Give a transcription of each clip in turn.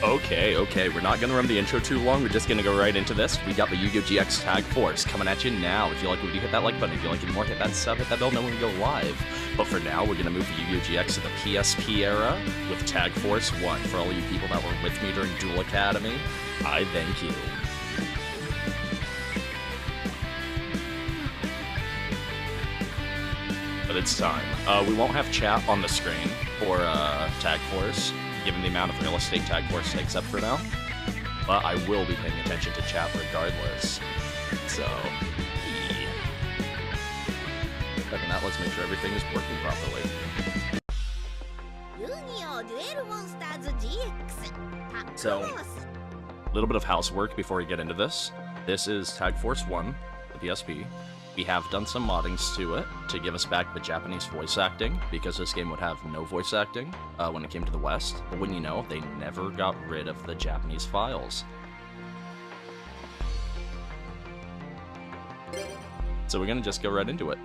Okay, we're not gonna run the intro too long, we're just gonna go right into this. We got the Yu-Gi-Oh! GX Tag Force coming at you now. If you like what you hit that like button, if you like it more, hit that sub, hit that bell, know when we go live. But for now, we're gonna move the Yu-Gi-Oh! GX to the PSP era with Tag Force 1. For all you people that were with me during Duel Academy, I thank you. But it's time. We won't have chat on the screen for Tag Force, given the amount of real estate Tag Force takes up for now. But I will be paying attention to chat regardless. So, yeah. Other than that, let's make sure everything is working properly. So, a little bit of housework before we get into this. This is Tag Force 1, the PSP. We have done some moddings to it to give us back the Japanese voice acting, because this game would have no voice acting when it came to the West. But wouldn't you know, they never got rid of the Japanese files. So we're going to just go right into it.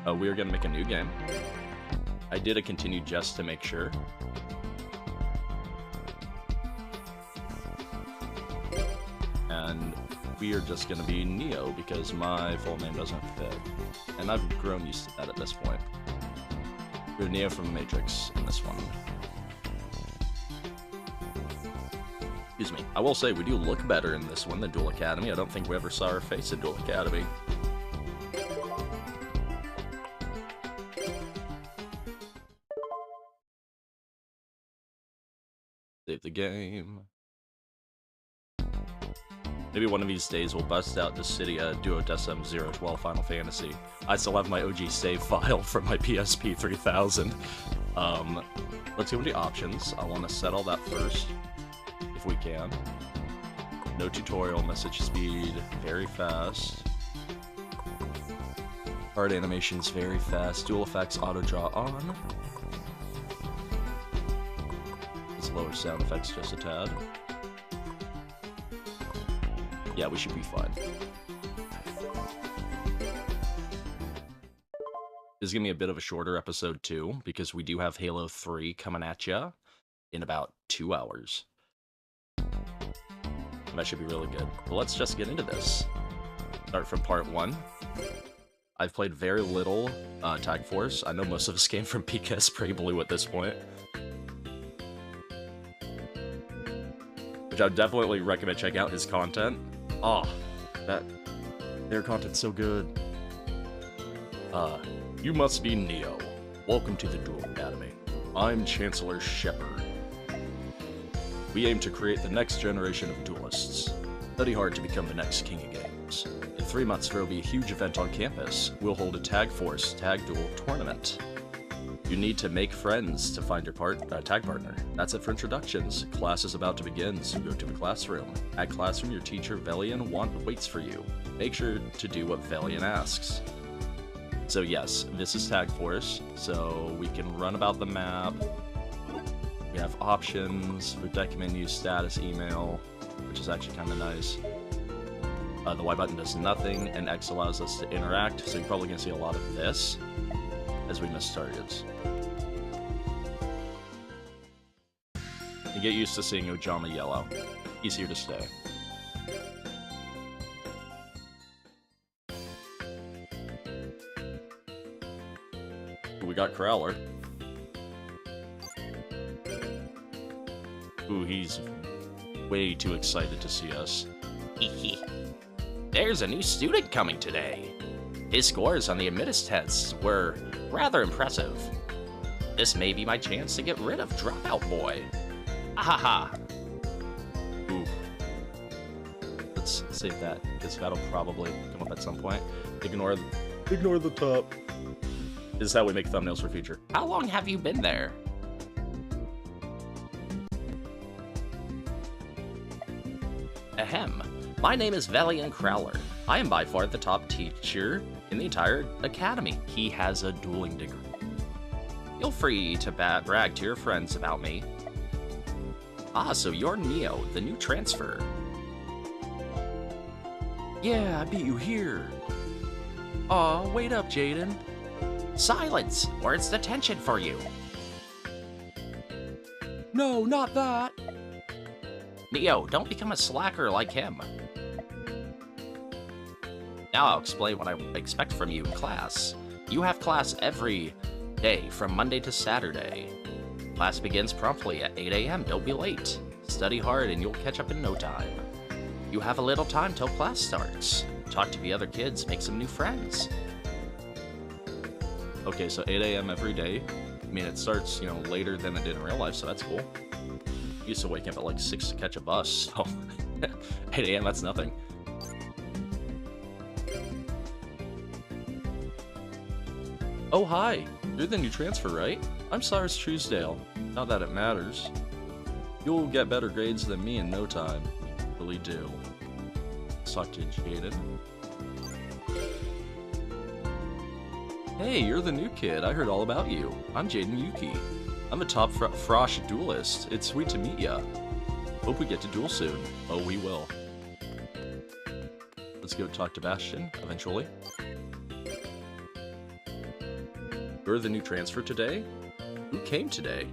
We are going to make a new game. I did a continue just to make sure. And we are just going to be Neo, because my full name doesn't fit. And I've grown used to that at this point. We have Neo from Matrix in this one. Excuse me. I will say, we do look better in this one than Duel Academy. I don't think we ever saw our face in Duel Academy. Save the game. Maybe one of these days we'll bust out Dissidia Duodecim 012 Final Fantasy. I still have my OG save file from my PSP 3000. Let's go into options. I want to set all that first, if we can. No tutorial, message speed, very fast. Card animations, very fast. Dual effects, auto draw on. Let's lower sound effects just a tad. Yeah, we should be fine. This is going to be a bit of a shorter episode, too, because we do have Halo 3 coming at ya in about 2 hours. And that should be really good. But let's just get into this. Start from part 1. I've played very little Tag Force. I know most of us came from PKS Pretty Blue at this point. Which I would definitely recommend checking out his content. Ah, their content's so good. You must be Neo. Welcome to the Duel Academy. I'm Chancellor Shepard. We aim to create the next generation of duelists. Study hard to become the next king of games. In 3 months, there will be a huge event on campus. We'll hold a Tag Force Tag Duel tournament. You need to make friends to find your tag partner. That's it for introductions. Class is about to begin, so go to the classroom. At classroom, your teacher, Velian, waits for you. Make sure to do what Velian asks. So yes, this is Tag Force, so we can run about the map. We have options for deck menu, status, email, which is actually kind of nice. The Y button does nothing, and X allows us to interact, so you're probably going to see a lot of this as we miss targets. And get used to seeing Ojama yellow. He's here to stay. Ooh, we got Crowler. Ooh, he's way too excited to see us. There's a new student coming today. His scores on the admittance tests were rather impressive. This may be my chance to get rid of Dropout Boy. Ahaha. Ooh. Let's save that, because that'll probably come up at some point. Ignore the top. This is how we make thumbnails for future. How long have you been there? Ahem. My name is Velian Crowler. I am by far the top teacher in the entire academy. He has a dueling degree. Feel free to brag to your friends about me. Ah, so you're Neo, the new transfer. Yeah, I beat you here. Aw, wait up, Jaden. Silence, or it's detention for you. No, not that. Neo, don't become a slacker like him. Now I'll explain what I expect from you in class. You have class every day from Monday to Saturday. Class begins promptly at 8 a.m. Don't be late. Study hard and you'll catch up in no time. You have a little time till class starts. Talk to the other kids, make some new friends. Okay, so 8 a.m. every day. I mean, it starts, you know, later than it did in real life, so that's cool. I used to wake up at like 6 to catch a bus, so 8 a.m. that's nothing. Oh, hi! You're the new transfer, right? I'm Cyrus Truesdale. Not that it matters. You'll get better grades than me in no time. Really do. Let's talk to Jaden. Hey, you're the new kid. I heard all about you. I'm Jaden Yuki. I'm a top frosh duelist. It's sweet to meet ya. Hope we get to duel soon. Oh, we will. Let's go talk to Bastion, eventually. You're the new transfer today? Who came today?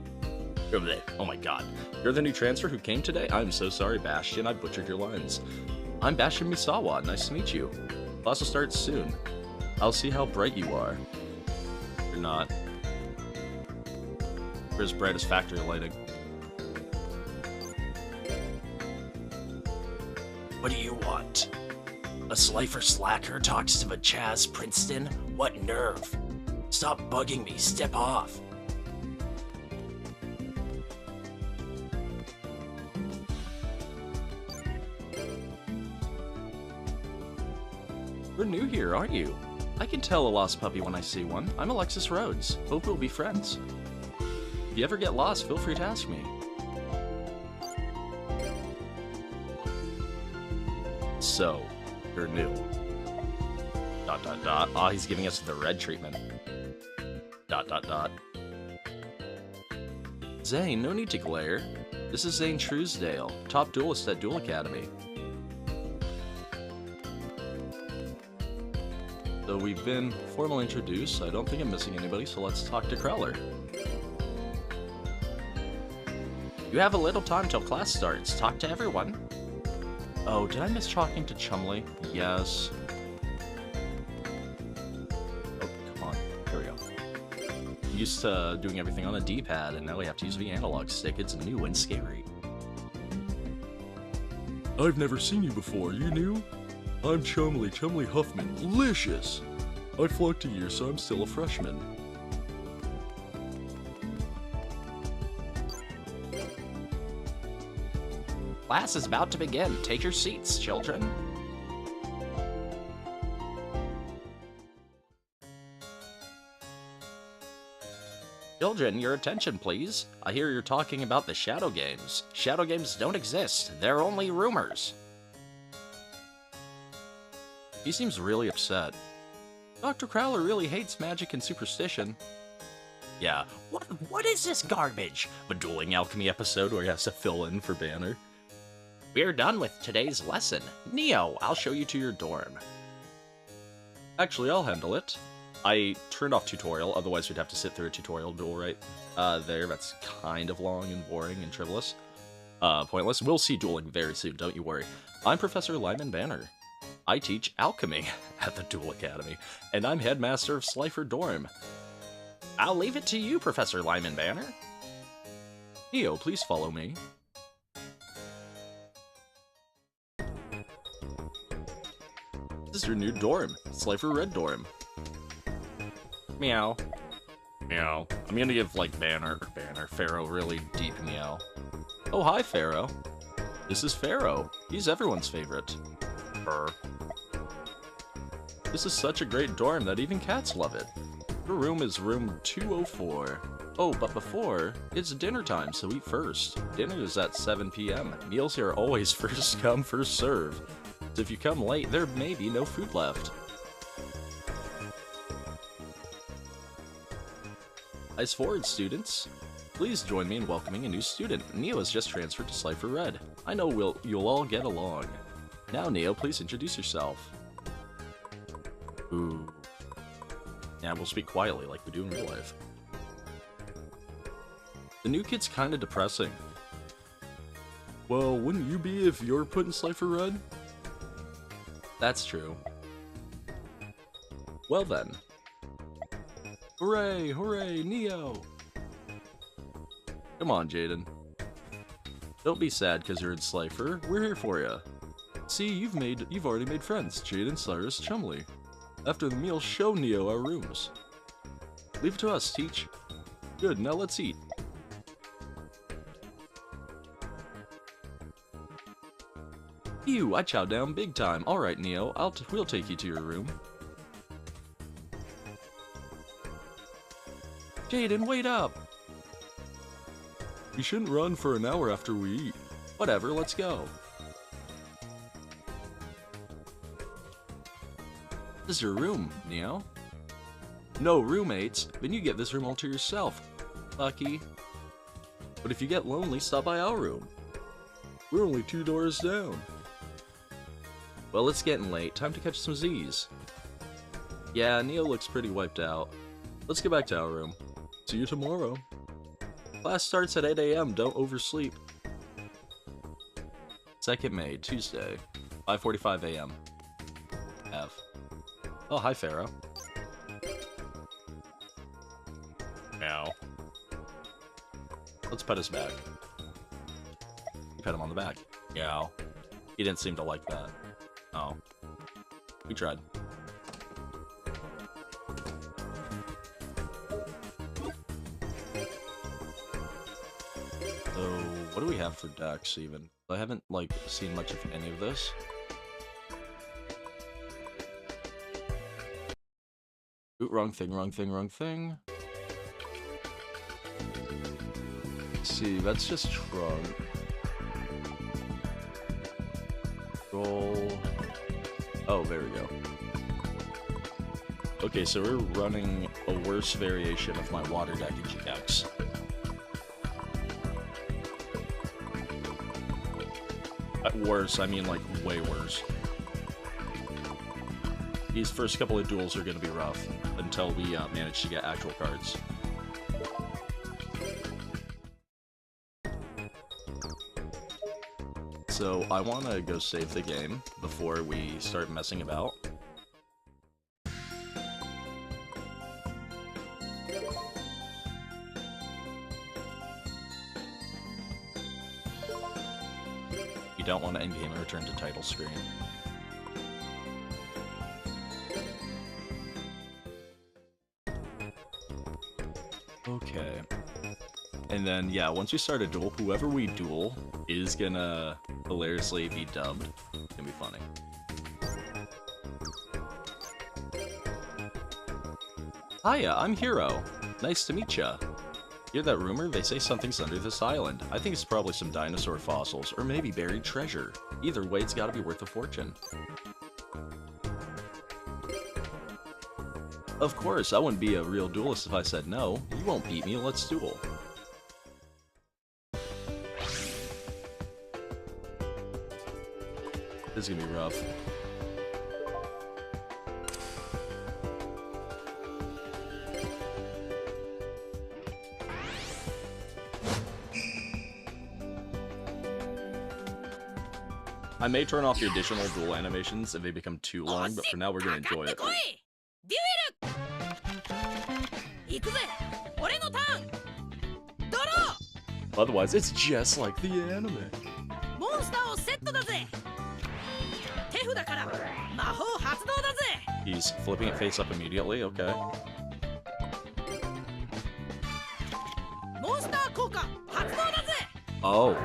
Oh my god. You're the new transfer who came today? I'm so sorry, Bastion. I butchered your lines. I'm Bastion Misawa. Nice to meet you. Class will start soon. I'll see how bright you are. You're not. You're as bright as factory lighting. What do you want? A Slifer slacker talks to the Chaz Princeton? What nerve? Stop bugging me, step off. You're new here, aren't you? I can tell a lost puppy when I see one. I'm Alexis Rhodes. Hope we'll be friends. If you ever get lost, feel free to ask me. So, you're new. ... Ah, he's giving us the red treatment. ... Zane, no need to glare. This is Zane Truesdale, top duelist at Duel Academy. So we've been formally introduced. I don't think I'm missing anybody, so let's talk to Crowler. You have a little time till class starts. Talk to everyone. Oh, did I miss talking to Chumley? Yes. Oh, come on. There we go. I'm used to doing everything on a D-pad, and now we have to use the analog stick. It's new and scary. I've never seen you before. You new? I'm Chumley Huffman. Delicious! I flunked a year, so I'm still a freshman. Class is about to begin. Take your seats, children. Children, your attention, please. I hear you're talking about the Shadow Games. Shadow Games don't exist. They're only rumors. He seems really upset. Dr. Crowler really hates magic and superstition. Yeah, what is this garbage? A Dueling Alchemy episode where he has to fill in for Banner. We're done with today's lesson. Neo, I'll show you to your dorm. Actually, I'll handle it. I turned off tutorial, otherwise we'd have to sit through a tutorial duel right there. That's kind of long and boring and frivolous. Pointless. We'll see dueling very soon, don't you worry. I'm Professor Lyman Banner. I teach alchemy at the Duel Academy, and I'm headmaster of Slifer Dorm. I'll leave it to you, Professor Lyman Banner. Neo, please follow me. This is your new dorm, Slifer Red Dorm. Meow. Meow. I'm gonna give, like, Pharaoh really deep meow. Oh, hi, Pharaoh. This is Pharaoh. He's everyone's favorite. Purr. This is such a great dorm that even cats love it. Your room is room 204. Oh, but before, it's dinner time, so eat first. Dinner is at 7 p.m. Meals here are always first come, first serve. So if you come late, there may be no food left. Eyes forward, students. Please join me in welcoming a new student. Neo has just transferred to Slifer Red. I know you'll all get along. Now, Neo, please introduce yourself. Ooh. Yeah, we'll speak quietly like we do in real life. The new kid's kinda depressing. Well, wouldn't you be if you're put in Slifer Red? That's true. Well then. Hooray, hooray, Neo! Come on, Jaden. Don't be sad because you're in Slifer. We're here for you. See, you've already made friends, Jaden, Cyrus, Chumley. After the meal, show Neo our rooms. Leave it to us, Teach. Good, now let's eat. Ew, I chowed down big time. Alright, Neo, we'll take you to your room. Jaden, wait up! We shouldn't run for an hour after we eat. Whatever, let's go. This is your room, Neo. No roommates? Then you get this room all to yourself. Lucky. But if you get lonely, stop by our room. We're only 2 doors down. Well, it's getting late. Time to catch some Z's. Yeah, Neo looks pretty wiped out. Let's get back to our room. See you tomorrow. Class starts at 8 AM. Don't oversleep. 2nd May, Tuesday, 5:45 AM. F. Oh, hi, Pharaoh. Meow. Let's pet his back. Pet him on the back. Meow. He didn't seem to like that. Oh. We tried. So, what do we have for decks, even? I haven't, like, seen much of any of this. Ooh, wrong thing, wrong thing, wrong thing. Let's see, that's just trunk. Roll. Oh, there we go. Okay, so we're running a worse variation of my water deck in GX. Worse, I mean like way worse. These first couple of duels are going to be rough until we manage to get actual cards. So I want to go save the game before we start messing about. You don't want to end game and return to title screen. Okay. And then, yeah, once we start a duel, whoever we duel is gonna hilariously be dubbed. It's gonna be funny. Hiya, I'm Hero. Nice to meet ya. Hear that rumor? They say something's under this island. I think it's probably some dinosaur fossils, or maybe buried treasure. Either way, it's gotta be worth a fortune. Of course, I wouldn't be a real duelist if I said no. You won't beat me, let's duel. This is gonna be rough. I may turn off the additional duel animations if they become too long, but for now we're gonna enjoy it. Otherwise, it's just like the anime. He's flipping it face up immediately, okay. Oh.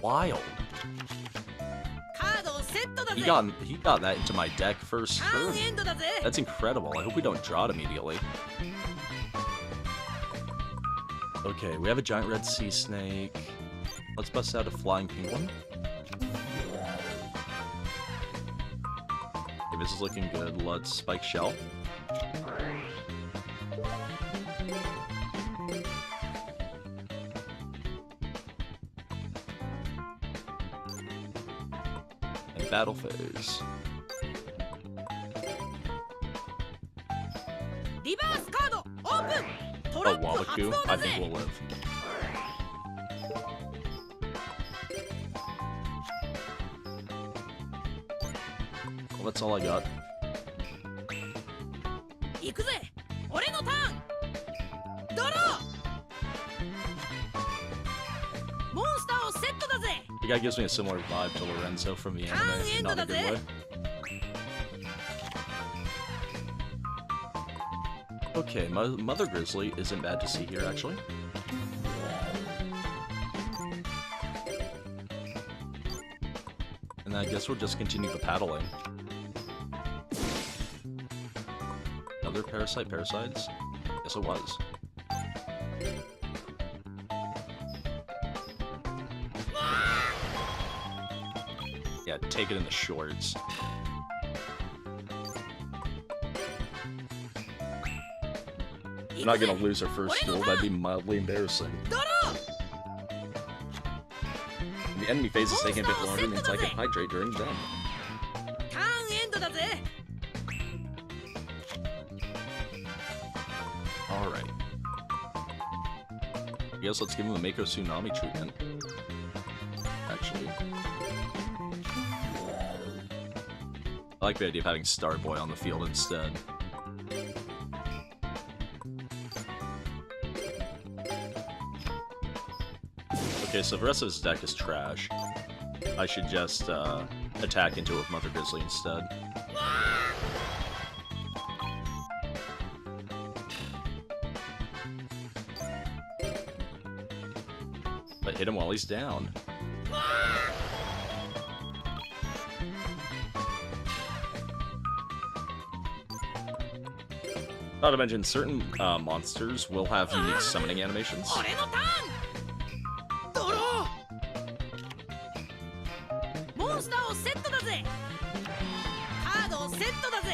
Wild. He got that into my deck first turn. That's incredible. I hope we don't draw it immediately. Okay, we have a giant red sea snake. Let's bust out a flying penguin. Okay, this is looking good. Let's spike shell. And battle phase. Oh, Wabaku? I think we'll live. Well, that's all I got. 行くぜ俺のターンドローモンスターをセットだぜ The guy gives me a similar vibe to Lorenzo from the anime, not in a good way. Okay, Mother Grizzly isn't bad to see here, actually. And I guess we'll just continue the paddling. Another parasites? Yes, it was. Yeah, take it in the shorts. We're not gonna lose our first duel, that'd be mildly embarrassing. The enemy phase is taking a bit longer, means I can hydrate during them. Alright. I guess let's give him the Mako Tsunami treatment. Actually. I like the idea of having Starboy on the field instead. Okay, so the rest of his deck is trash. I should just attack into it with Mother Grizzly instead. But hit him while he's down. Not to mention, certain monsters will have unique summoning animations.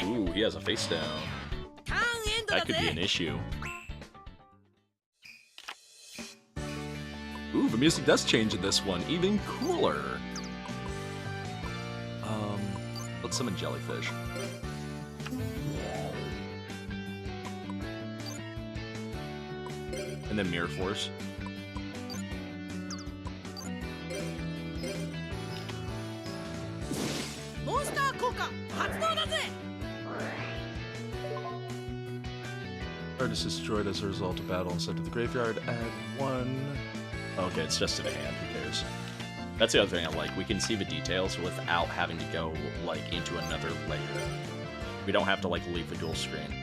Ooh, he has a face down. That could be an issue. Ooh, the music does change in this one. Even cooler. Let's summon Jellyfish. And then Mirror Force. Artist destroyed as a result of battle and sent to the graveyard. Add 1. Okay, it's just to the hand. Who cares? That's the other thing I like. We can see the details without having to go like into another layer. We don't have to like leave the dual screen.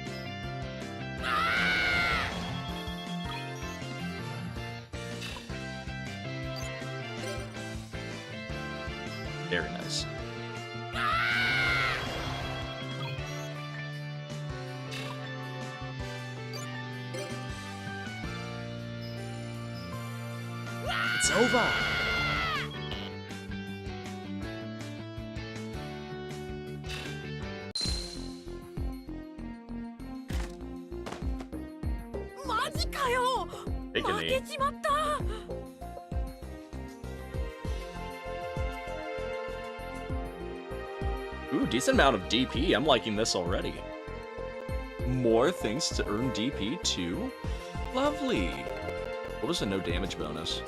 Very nice. It's over! Take a knee. Ooh, decent amount of DP. I'm liking this already. More things to earn DP too? Lovely! What was the no damage bonus?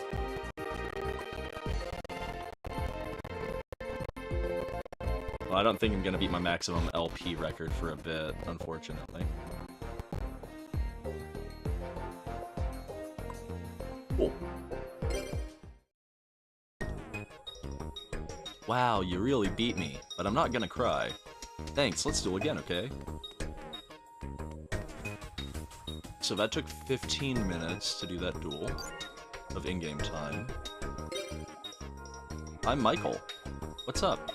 Well, I don't think I'm gonna beat my maximum LP record for a bit, unfortunately. Cool. Wow, you really beat me, but I'm not gonna cry. Thanks, let's duel again, okay? So that took 15 minutes to do that duel of in-game time. I'm Michael. What's up?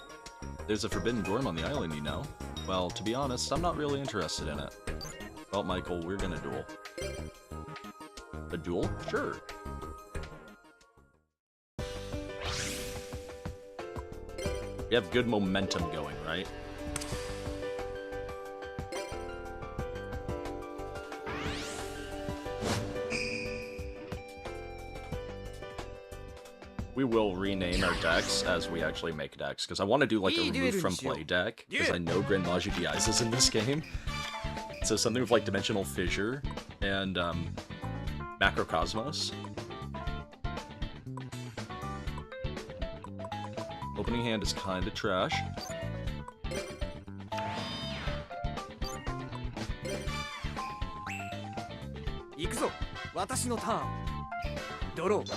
There's a forbidden dorm on the island, you know. Well, to be honest, I'm not really interested in it. Well, Michael, we're gonna duel. A duel? Sure. We have good momentum going, right? We will rename our decks as we actually make decks, because I want to do like a remove from play deck, because I know Grand Maju DIs is in this game. So something with like Dimensional Fissure and Macrocosmos. Opening hand is kind of trash. くぞ。私のターン。ドロー。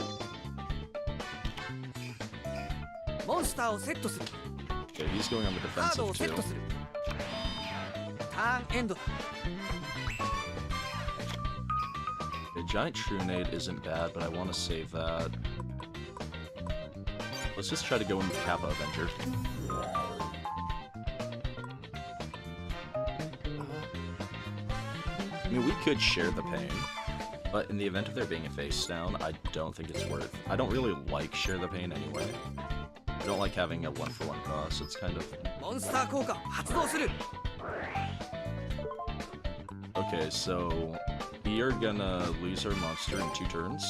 モンスターをセットする。 Okay, he's going on the カードを defensive セッ too. トする。ターンエンドだ。 A giant Trunade isn't bad, but I want to save that. Let's just try to go in with Kappa Avenger. I mean, we could share the pain, but in the event of there being a face down, I don't think it's worth. I don't really like share the pain anyway. I don't like having a 1-for-1 cost. It's kind of... モンスター効果発動する。 Okay, so we are gonna lose our monster in 2 turns.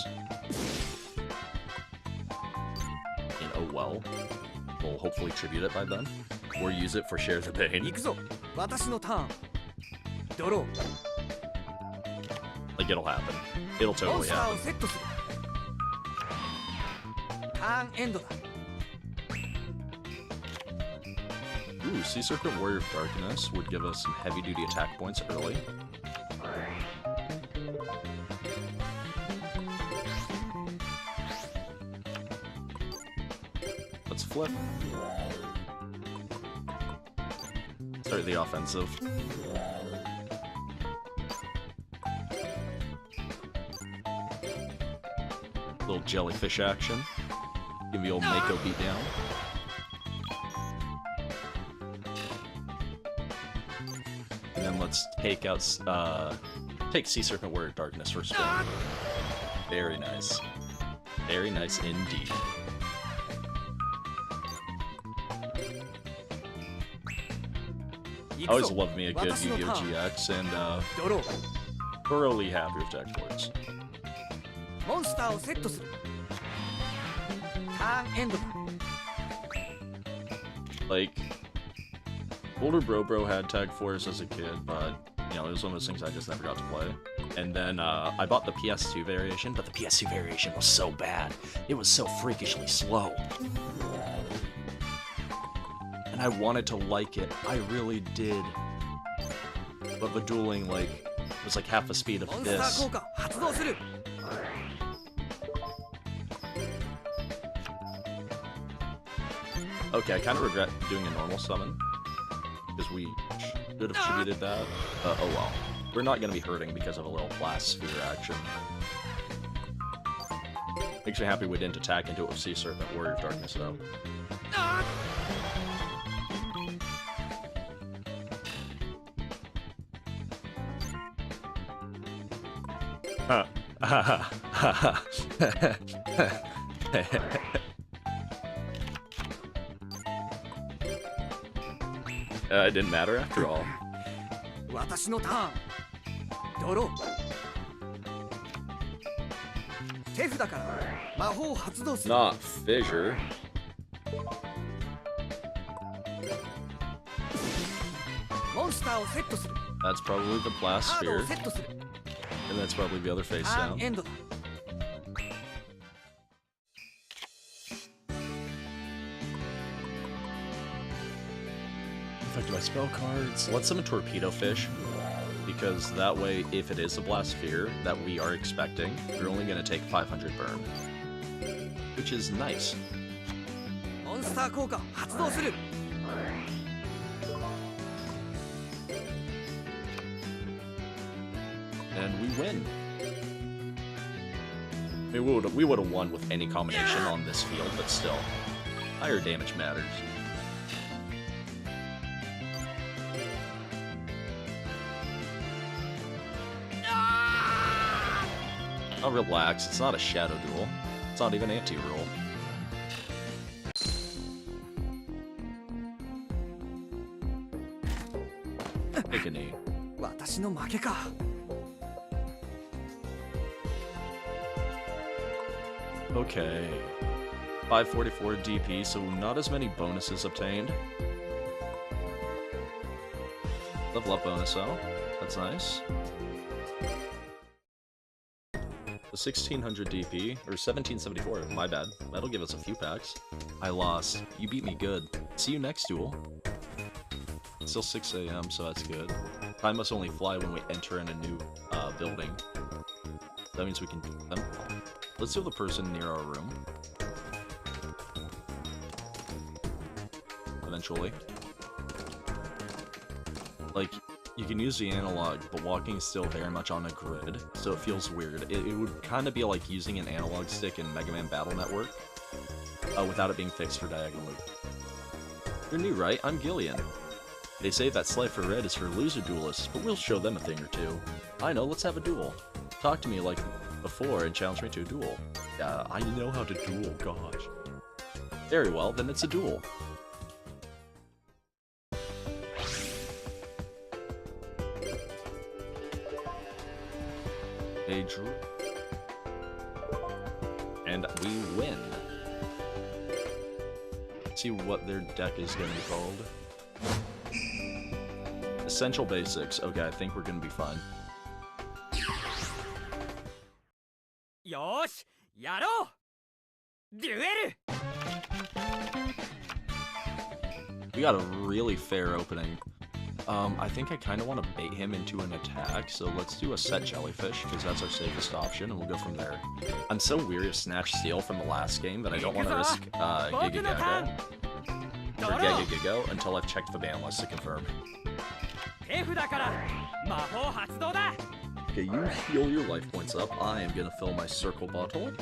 And oh well. We'll hopefully tribute it by then. Or use it for share the 行 pain. くぞ。私のターン。ドロー。 Like, it'll happen. It'll モン totally スターを happen. セットする。ターンエンドだ。 Ooh, Sea Serpent Warrior of Darkness would give us some heavy-duty attack points early. Let's flip. Start the offensive. Little jellyfish action. Give the old Mako beatdown. And then let's take out, take Sea Serpent Warrior Darkness for a spin. Very nice. Very nice indeed. I always love me a good Yu-Gi-Oh! GX, and ドロー。 thoroughly happy with deck boards. モンスターをセットする。ターンエンドだ。 Like, older Bro had Tag Force as a kid, but, you know, it was one of those things I just never got to play. And then, I bought the PS2 variation, but the PS2 variation was so bad. It was so freakishly slow. And I wanted to like it. I really did. But the dueling, like, was like half the speed of モンスター this. 効果発動する。 Okay, I kind of regret doing a normal summon. Because we should have tributed that. Oh well. We're not going to be hurting because of a little blast sphere action. Makes me happy we didn't attack into it with Sea Serpent Warrior of Darkness, though. It didn't matter after all. 私のターン。ドロー。手札から魔法を発動する。 Not fissure. モンスターをセットする。 That's probably the blast カード sphere. をセットする。 And that's probably the other face ターン down. エンドだ。 Affected by spell cards. Let's summon Torpedo Fish, because that way, if it is a blast sphere that we are expecting, you're only going to take 500 burn. Which is nice. モンスター効果発動する。 And we win. I mean, we would have won with any combination on this field, but still. Higher damage matters. Oh, relax, it's not a shadow duel. It's not even anti-roll. Take a knee. 私の負けか。 Okay. 544 DP, so not as many bonuses obtained. Level up bonus though. That's nice. The 1600 DP, or 1774, my bad. That'll give us a few packs. I lost. You beat me good. See you next duel. It's still 6 AM, so that's good. Time must only fly when we enter in a new building. That means we can do them. Let's do the person near our room. Eventually. Like, you can use the analog, but walking is still very much on a grid, so it feels weird. It would kind of be like using an analog stick in Mega Man Battle Network, without it being fixed for diagonal loop. You're new, right? I'm Gillian. They say that Slide for Red is for loser duelists, but we'll show them a thing or two. I know, let's have a duel. Talk to me like before and challenge me to a duel. Yeah, I know how to duel, gosh. Very well, then it's a duel. They drew. And we win. Let's see what their deck is going to be called. Essential Basics. Okay, I think we're going to be fine. よーしやろうデュエル We got a really fair opening. I think I kind of want to bait him into an attack, so let's do a set Jellyfish, because that's our safest option, and we'll go from there. I'm so weary of Snatch Steal from the last game that I don't want to risk Giga Gago, or Gaga Gigo, until I've checked the ban list to confirm. 手札から魔法発動だ Okay, you heal your life points up. I am gonna fill my circle bottle.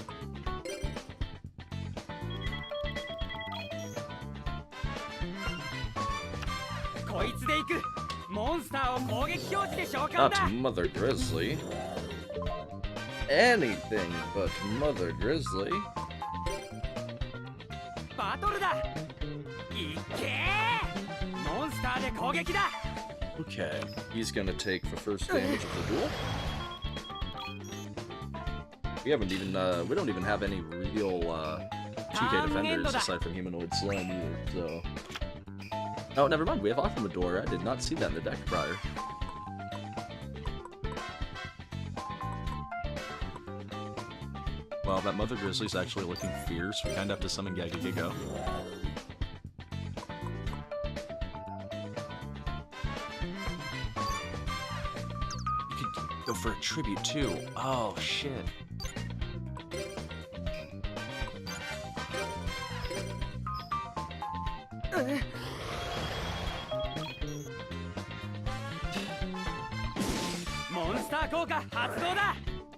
Not Mother Grizzly. Anything but Mother Grizzly. Okay, he's gonna take the first damage of the duel. We haven't even, we don't even have any real, 2K defenders aside from Humanoid Slime either, so... Oh, never mind, we have Aquamador. I did not see that in the deck prior. Well, that Mother Grizzly's actually looking fierce. We kinda have to summon Gagagigo. You could go for a tribute too. Oh, shit.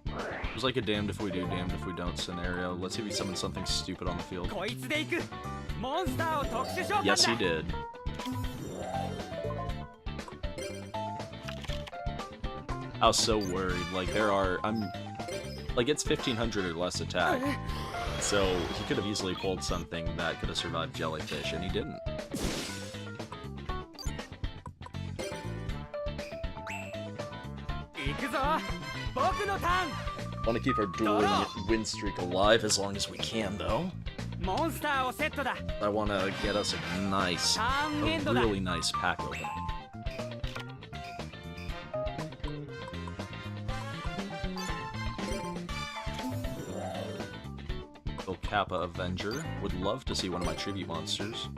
It was like a damned if we do, damned if we don't scenario. Let's see if we summon something stupid on the field. Yes, he did. I was so worried. Like, like, it's 1500 or less attack. So, he could have easily pulled something that could have survived Jellyfish, and he didn't. Want to keep our dueling win streak alive as long as we can, though. I want to get us a really nice pack opening. El Kappa Avenger. Would love to see one of my tribute monsters.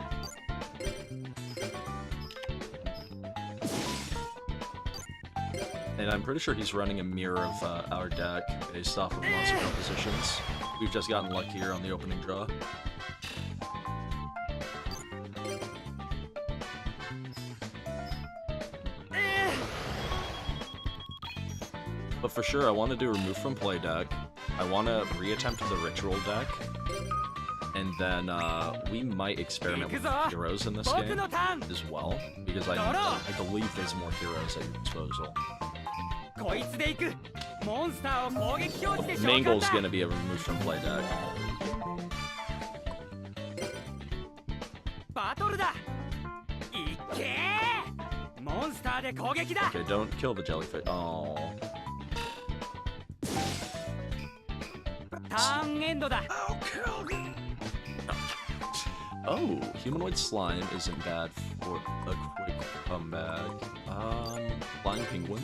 And I'm pretty sure he's running a mirror of our deck based off of monster compositions. We've just gotten luckier on the opening draw. But for sure, I want to do remove from play deck. I want to reattempt the ritual deck. And then we might experiment with heroes in this game as well, because I believe there's more heroes at your disposal. The main goal is going to be a remove from play deck. Okay, don't kill the jellyfish. Oh. Oh, Humanoid Slime isn't bad for a quick comeback. Flying Penguin.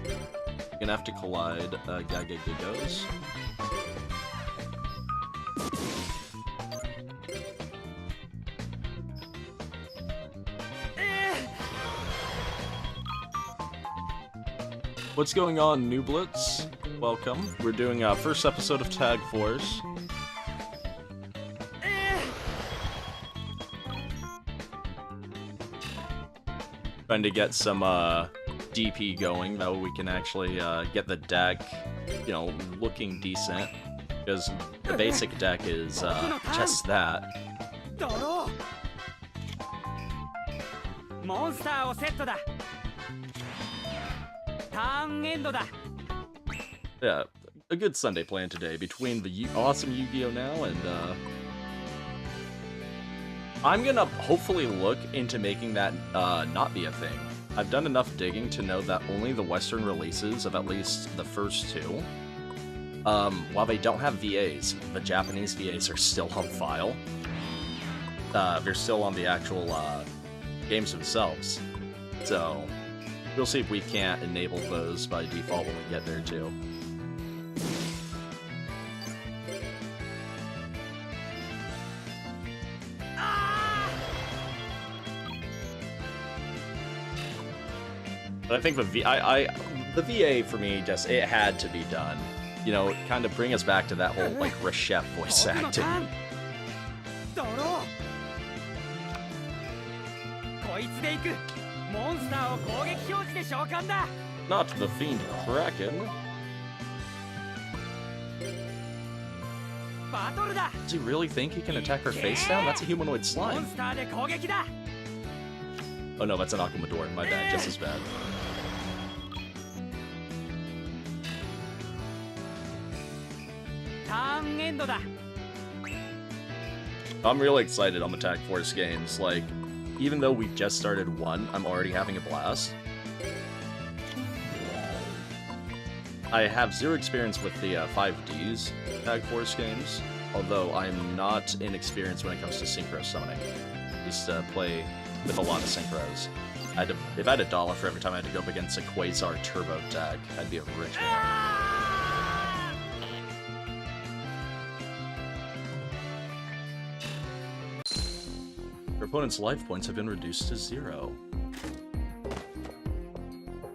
You're gonna have to collide Gagagigos. What's going on, Nooblets? Welcome. We're doing our first episode of Tag Force. Trying to get some DP going, that way we can actually get the deck, you know, looking decent. Because the basic deck is just that. モンスターをセットだ。ターンエンドだ。 Yeah, a good Sunday plan today between the awesome Yu-Gi-Oh! Now and I'm gonna hopefully look into making that not be a thing. I've done enough digging to know that only the Western releases of at least the first two, while they don't have VAs, the Japanese VAs are still on file. They're still on the actual games themselves. So we'll see if we can't enable those by default when we get there too. But I think the VA for me just, it had to be done. You know, kind of bring us back to that whole like Reshef voice acting. Not the Fiend Kraken. Does he really think he can attack her face down? That's a humanoid slime. Oh no, that's an Akumador. My bad, just as bad. I'm really excited on the Tag Force games. Like, even though we've just started one, I'm already having a blast. I have zero experience with the 5Ds Tag Force games, although I'm not inexperienced when it comes to synchro summoning. I used to play with a lot of synchros. If I had $1 for every time I had to go up against a Quasar Turbo deck, I'd be a rich man. Your opponent's life points have been reduced to 0.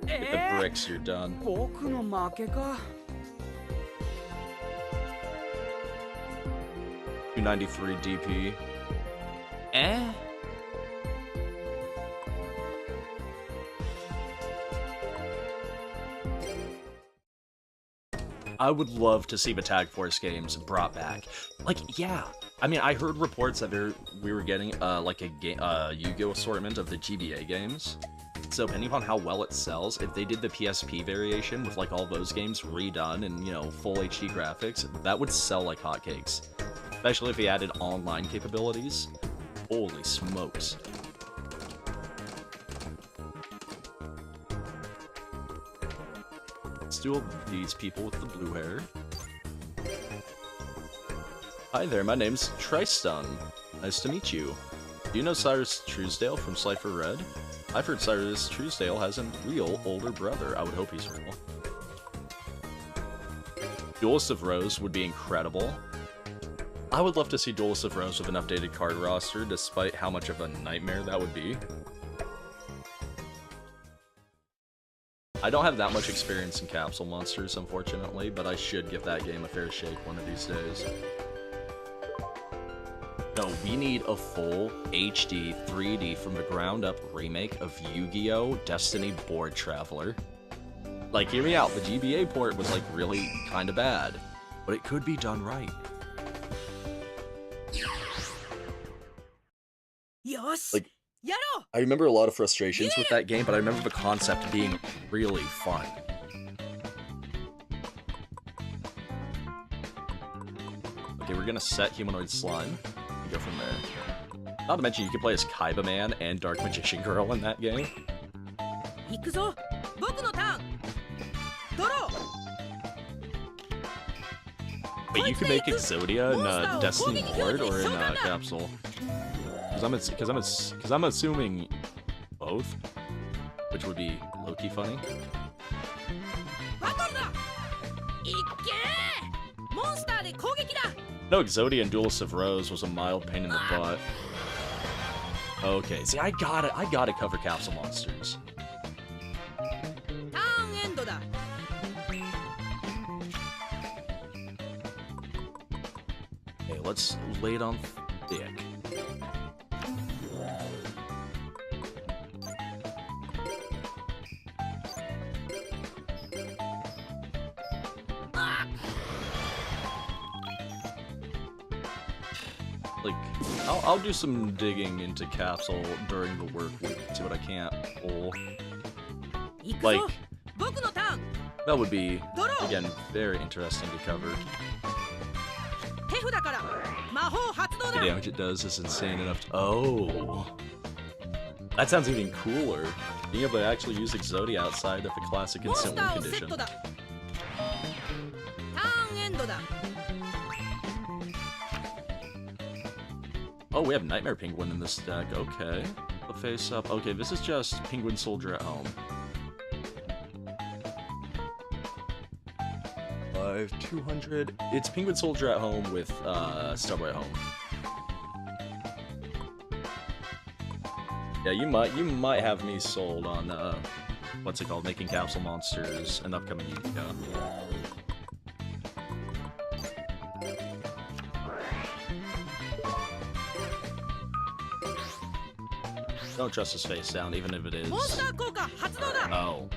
Get the bricks, you're done. 293 DP. I would love to see the Tag Force games brought back. Like, yeah. I mean, I heard reports that we were getting like a Yu-Gi-Oh! Assortment of the GBA games. So depending on how well it sells, if they did the PSP variation with like all those games redone and, you know, full HD graphics, that would sell like hotcakes. Especially if they added online capabilities. Holy smokes. Let's duel these people with the blue hair. Hi there, my name's Tristan. Nice to meet you. Do you know Cyrus Truesdale from Cypher Red? I've heard Cyrus Truesdale has a real older brother. I would hope he's real. Duelist of Rose would be incredible. I would love to see Duelist of Rose with an updated card roster, despite how much of a nightmare that would be. I don't have that much experience in Capsule Monsters, unfortunately, but I should give that game a fair shake one of these days. No, we need a full HD 3D from the ground up remake of Yu-Gi-Oh! Destiny Board Traveler. Like, hear me out, the GBA port was like really kinda bad, but it could be done right. Like, I remember a lot of frustrations with that game, but I remember the concept being really fun. Okay, we're gonna set Humanoid Slime and go from there. Not to mention you can play as Kaiba Man and Dark Magician Girl in that game. Wait, you can make Exodia in Destiny Board or in Capsule? Because I'm assuming both, which would be low-key funny. No, Exodia and Duelist of Rose was a mild pain in the butt. Okay, see, I gotta cover Capsule Monsters. let's lay it on thick. Like, I'll do some digging into Capsule during the work week, see what I can't pull. Like, that would be, again, very interesting to cover. The damage it does is insane enough to— oh! That sounds even cooler. Being able to actually use Exodia outside of a classic instant win condition. Oh, we have Nightmare Penguin in this deck. Okay. The face up. Okay, this is just Penguin Soldier at home. 200. It's Penguin Soldier at home with Stubborn at home. Yeah, you might have me sold on what's it called, making Capsule Monsters an upcoming Yu-Gi-Oh! Don't trust his face down, even if it is. Oh.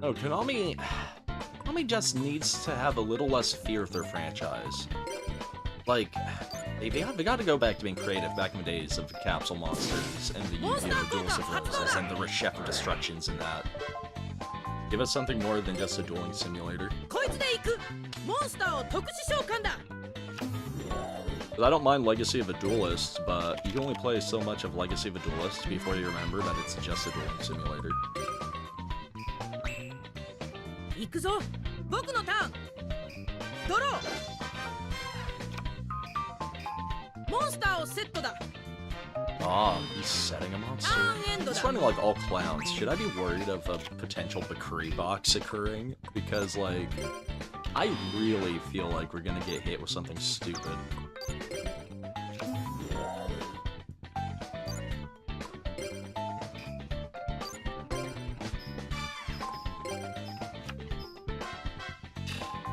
Oh, Konami just needs to have a little less fear of their franchise. Like, they got to go back to being creative back in the days of the Capsule Monsters and the Yu-Gi-Oh! Duels of Roses and the Reshef Destructions and that. Give us something more than just a dueling simulator. I don't mind Legacy of a Duelist, but you can only play so much of Legacy of a Duelist before you remember that it's just a dueling simulator. Ah, he's setting a monster. It's running like all clowns. Should I be worried of a potential Bakuri box occurring? Because, like, I really feel like we're gonna get hit with something stupid.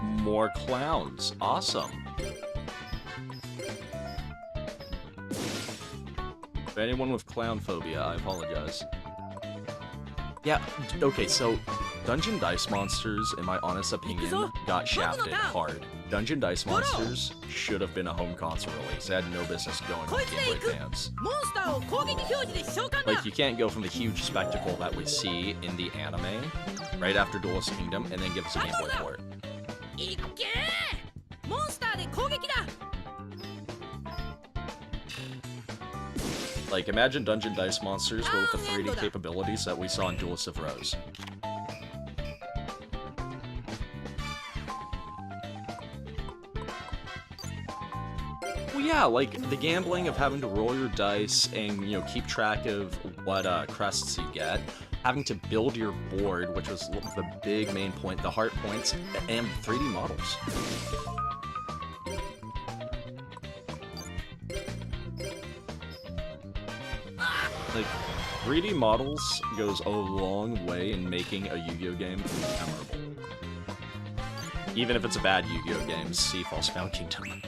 More clowns. Awesome. For anyone with clown phobia, I apologize. Yeah, okay, so Dungeon Dice Monsters, in my honest opinion, got shafted hard. Dungeon Dice Monsters should have been a home console release. It had no business going on Game Boy Advance. Like, you can't go from the huge spectacle that we see in the anime right after Duelist Kingdom and then give us a Game Boy port. Like, imagine Dungeon Dice Monsters, but with the 3D capabilities that we saw in Duelist of Rose. Well, yeah, like, the gambling of having to roll your dice and, you know, keep track of what crests you get, having to build your board, which was the big main point, the heart points, and 3D models. Like, 3D models goes a long way in making a Yu-Gi-Oh! Game memorable. Even if it's a bad Yu-Gi-Oh! Game, see False Found Kingdom.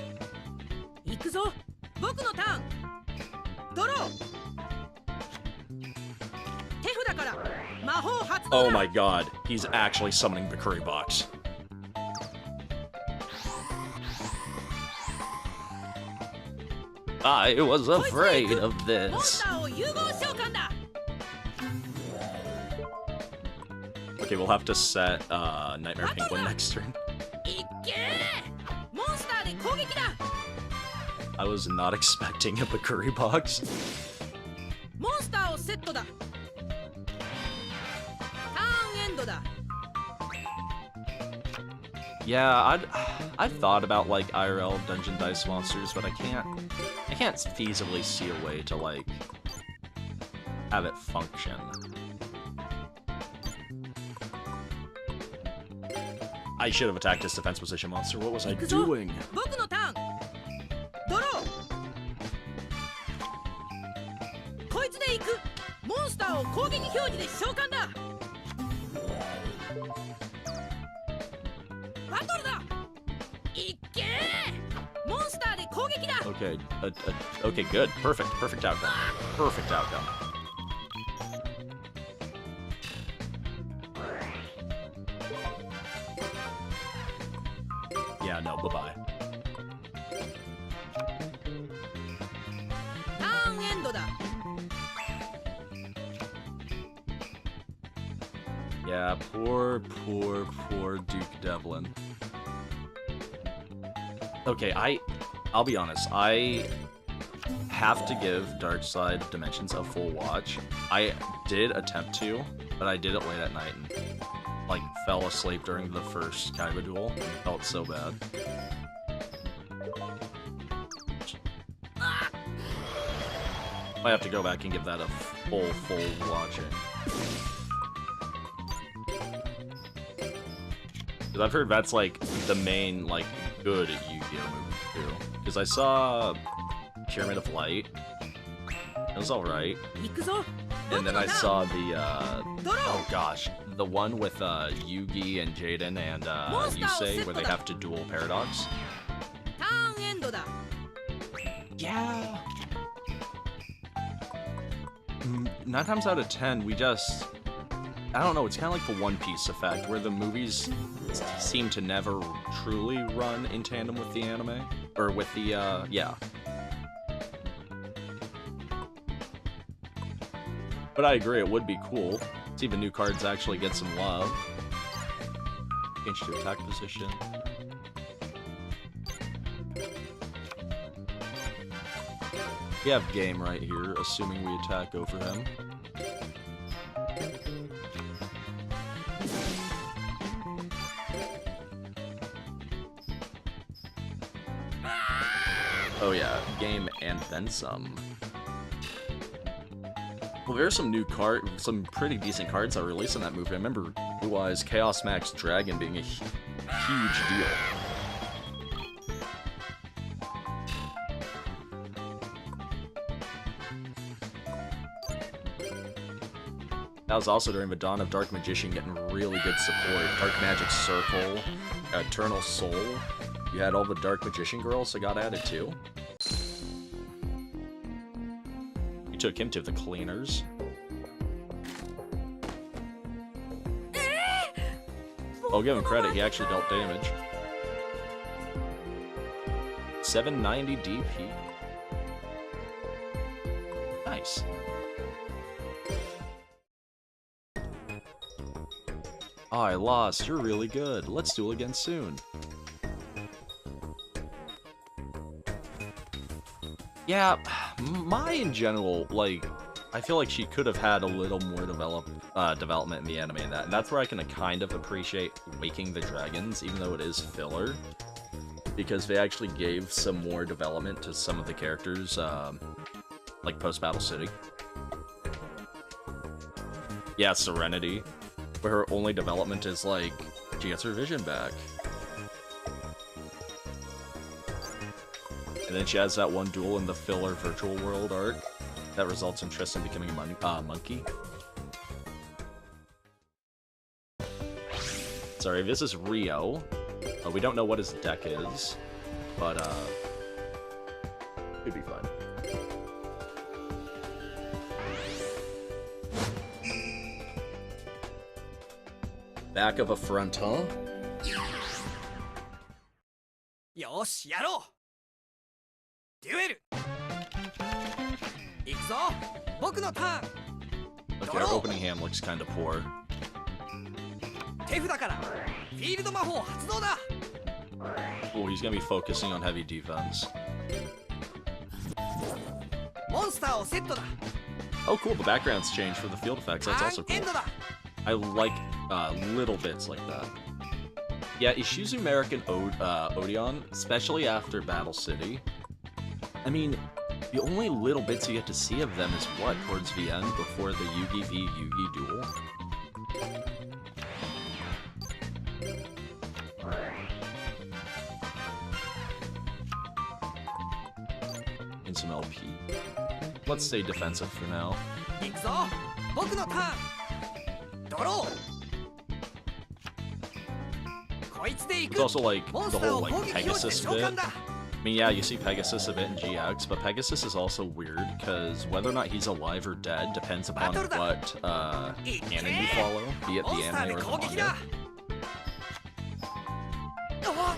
Oh my god, he's actually summoning the Curry Box. I was afraid of this. Okay, we'll have to set Nightmare Penguin next turn. I was not expecting a Bakuri box. Yeah, I've thought about, like, IRL Dungeon Dice Monsters, but I can't feasibly see a way to, like, have it function. I should have attacked his defense position monster. What was I doing? いつで行く。モンスターを攻撃表示で召喚だ。バトルだ。いっけー。モンスターで攻撃だ。 Okay, okay, good. Perfect outcome. Perfect outcome. Yeah, no, bye-bye. ターンエンドだ。 Yeah, poor Duke Devlin. Okay, I'll be honest, I have to give Dark Side of Dimensions a full watch. I did attempt to, but I did it late at night and, like, fell asleep during the first Kaiba duel. It felt so bad. I have to go back and give that a full watching. Because I've heard that's, like, the main, like, good Yu-Gi-Oh movie, too. Because I saw Pyramid of Light. It was alright. 行くぞ。 And then I saw the, oh gosh, the one with, Yugi and Jaden and, Yusei, where they have to duel Paradox. ターンエンドだ。 Yeah. 9 times out of 10, we just... I don't know, it's kind of like the One Piece effect, where the movies seem to never truly run in tandem with the anime. Or with the, yeah. But I agree, it would be cool. See the new cards actually get some love. Change to attack position. We have game right here, assuming we attack over him. Oh yeah, game and then some. Well, there's some some pretty decent cards that were released in that movie. I remember Blue Eyes Chaos Max Dragon being a huge deal. That was also during the dawn of Dark Magician getting really good support. Dark Magic Circle, Eternal Soul. You had all the Dark Magician girls that got added too. You took him to the cleaners. I'll give him credit, he actually dealt damage. 790 DP. Nice. Oh, I lost. You're really good. Let's duel again soon. Yeah, Mai in general, like, I feel like she could have had a little more development in the anime and that. And that's where I can kind of appreciate Waking the Dragons, even though it is filler. Because they actually gave some more development to some of the characters, like post-Battle City. Yeah, Serenity, where her only development is, like, she gets her vision back. And then she has that one duel in the filler Virtual World arc that results in Tristan becoming a monkey. Sorry, this is Rio. We don't know what his deck is, but it'd be fun. Back of a front, huh? よしやろう。デュエル。行くぞ。僕のターン。 Okay, our opening hand looks kind of poor. 手札からフィールド魔法発動だ。 Oh, he's gonna be focusing on heavy defense. モンスターをセットだ。 Oh, cool, the background's changed for the field effects. That's also ターンエン cool. ドだ。 I like little bits like that. Yeah, Ishizu Merrick and Odeon, especially after Battle City. I mean, the only little bits you get to see of them is what, towards the end, before the Yugi v Yugi duel? And some LP. let's stay defensive for now. 行くぞ僕のターンドローこいつで行 It's く also like モン the スター whole を like 攻撃表示 Pegasus 召喚 bit. だ I mean, yeah, you see Pegasus a bit in GX, but Pegasus is also weird because whether or not he's alive or dead depends upon what canon you follow, be it モン the スター anime で or the 攻撃 manga. だあ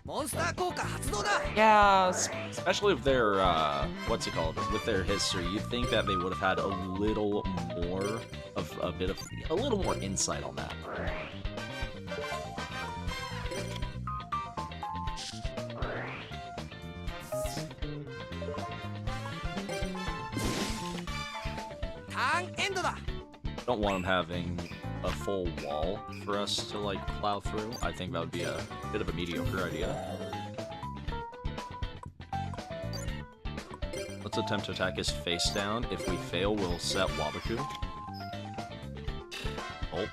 モンスター効果発動だ Yeah, especially if they're, what's it called? With their history, you'd think that they would have had a little more of a little more insight on that. Don't want them having a full wall for us to like plow through. I think that would be a bit of a mediocre idea. Let's attempt to attack his face down. If we fail, we'll set Wabaku. Gulp.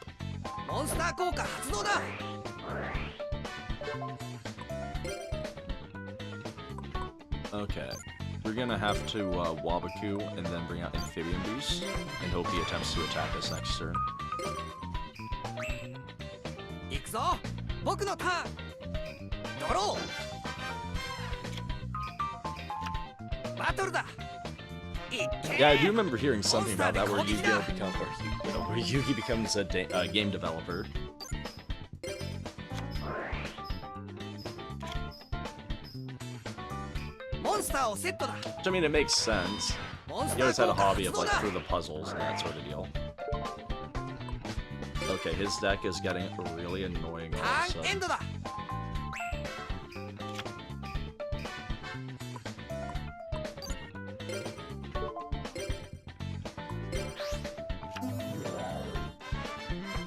モンスター効果発動だ Okay. We're gonna have to Wabaku and then bring out Amphibian Boost and hope he attempts to attack us next turn. 行くぞ僕のターンドローバトルだ Yeah, I do remember hearing something about that where Yugi becomes a game developer. Which, I mean, it makes sense. He always had a hobby of like through the puzzles and that sort of deal. Okay, his deck is getting really annoying all of a sudden.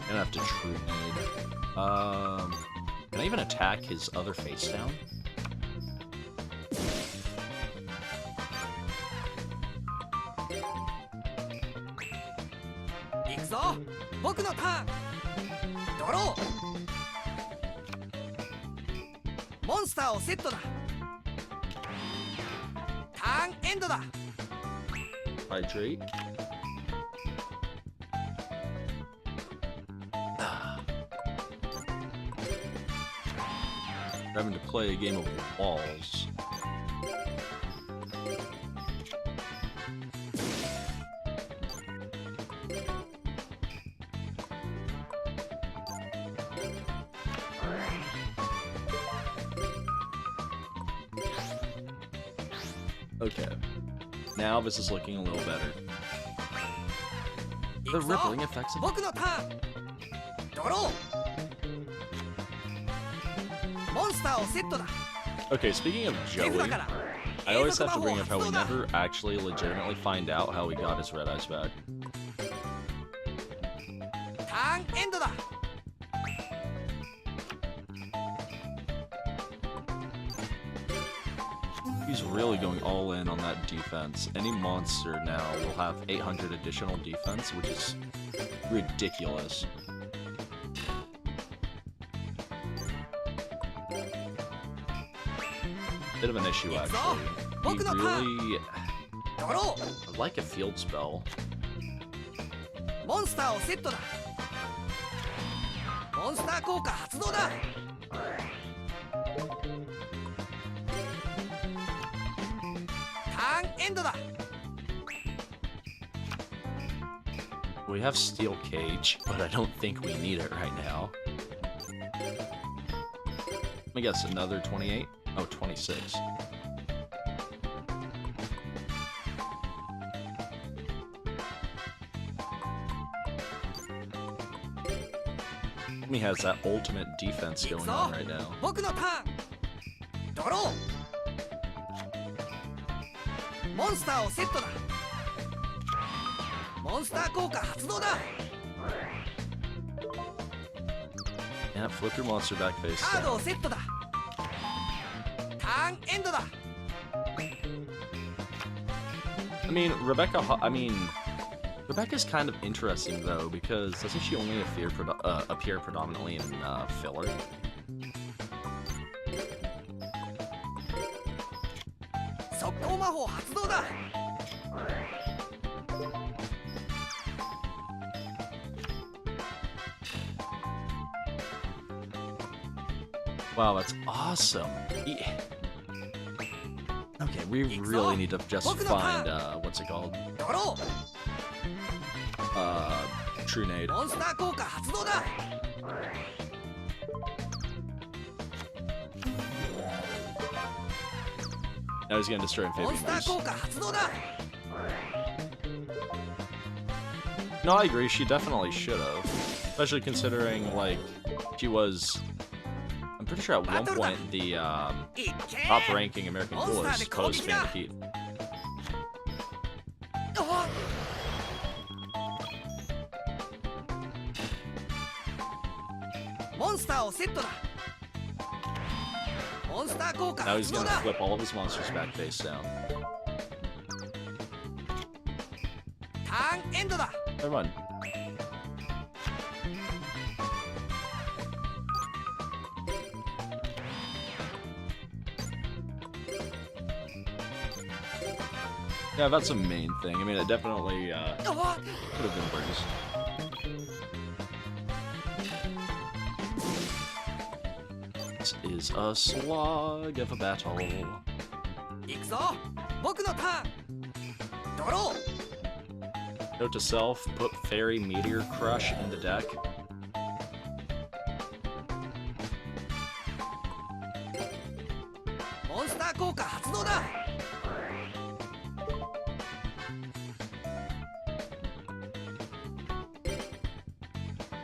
Gonna have to trade. Can I even attack his other face down? Hydrate. Having to play a game of walls. Okay. Now this is looking a little better. The rippling effects of Okay, speaking of Joey, I always have to bring up how we never actually legitimately find out how he got his red eyes back. He's really going all in on that defense. Any monster now will have 800 additional defense, which is ridiculous. Bit of an issue, actually. He really... I'd like a field spell. We have Steel Cage, but I don't think we need it right now. Let me guess, another 28? Oh, 26. He has that ultimate defense going on right now. Yeah, flip your monster back face down. I mean, Rebecca's kind of interesting though, because doesn't she only appear predominantly in filler? 速攻魔法発動だ。 Wow, that's awesome. Okay, we really need to just find, what's it called? ドロー True Nade. モンスター効果発動だ。 Now he's gonna destroy モン Amphibian スター Moose. 効果発動だ。 No, I agree, she definitely should have. Especially considering, like, she was... I'm pretty sure at one point the top ranking American duelist posed Fan Defeat. モンスターをセットだ。モンスター効果 Now he's 発動 gonna だ。 flip all of his monsters back face down. ターンエンドだ。 Never mind. Yeah, that's a main thing. I mean, it definitely could have been worse. This is a slog of a battle. 行くぞ。僕のターン。ドロー。 Note to self, put Fairy Meteor Crush in the deck. Monster 効果発動だ。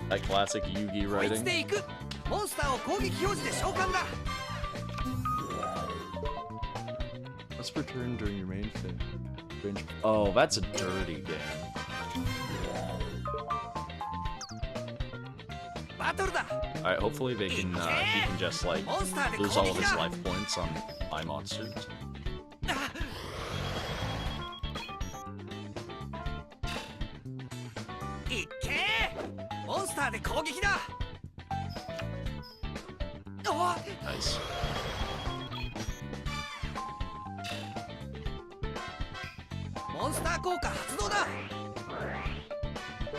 That classic Yugi こいつ writing. で行く。モンスターを攻撃表示で召喚だ。 Let's return during your main phase. Oh, that's a dirty game. バトルだ。 Alright, hopefully they can, he can just, like, モンスターで lose 攻 all of 撃 his だ。 life points on my monsters. いっけー。モンスターで攻撃だ。おっ。 Nice. モンスター効果発動だ。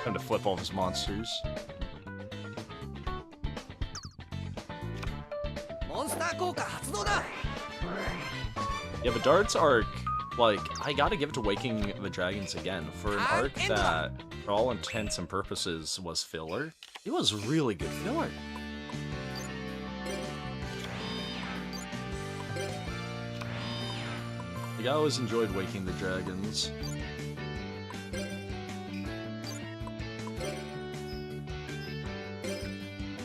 Time to flip all of his monsters. モンスター効果発動だ。 Yeah, but Dart's arc, like, I gotta give it to Waking the Dragons again. For an arc that, for all intents and purposes, was filler, it was really good filler. Like, I always enjoyed Waking the Dragons.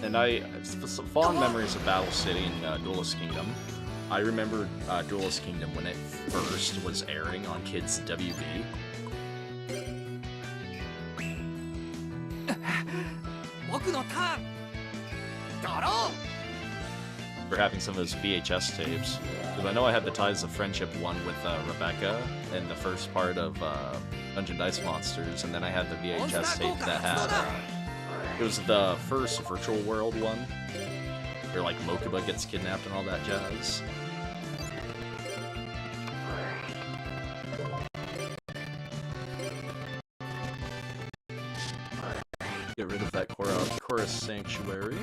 And some fond memories of Battle City and Duelist Kingdom. I remember Duelist Kingdom when it first was airing on Kids WB. 僕のターン。ドロー。 For having some of those VHS tapes. Because I know I had the Ties of Friendship one with Rebecca in the first part of Dungeon Dice Monsters, and then I had the VHS tape that had, it was the first Virtual World one, where like Mokuba gets kidnapped and all that jazz. Get rid of that Chorus Sanctuary.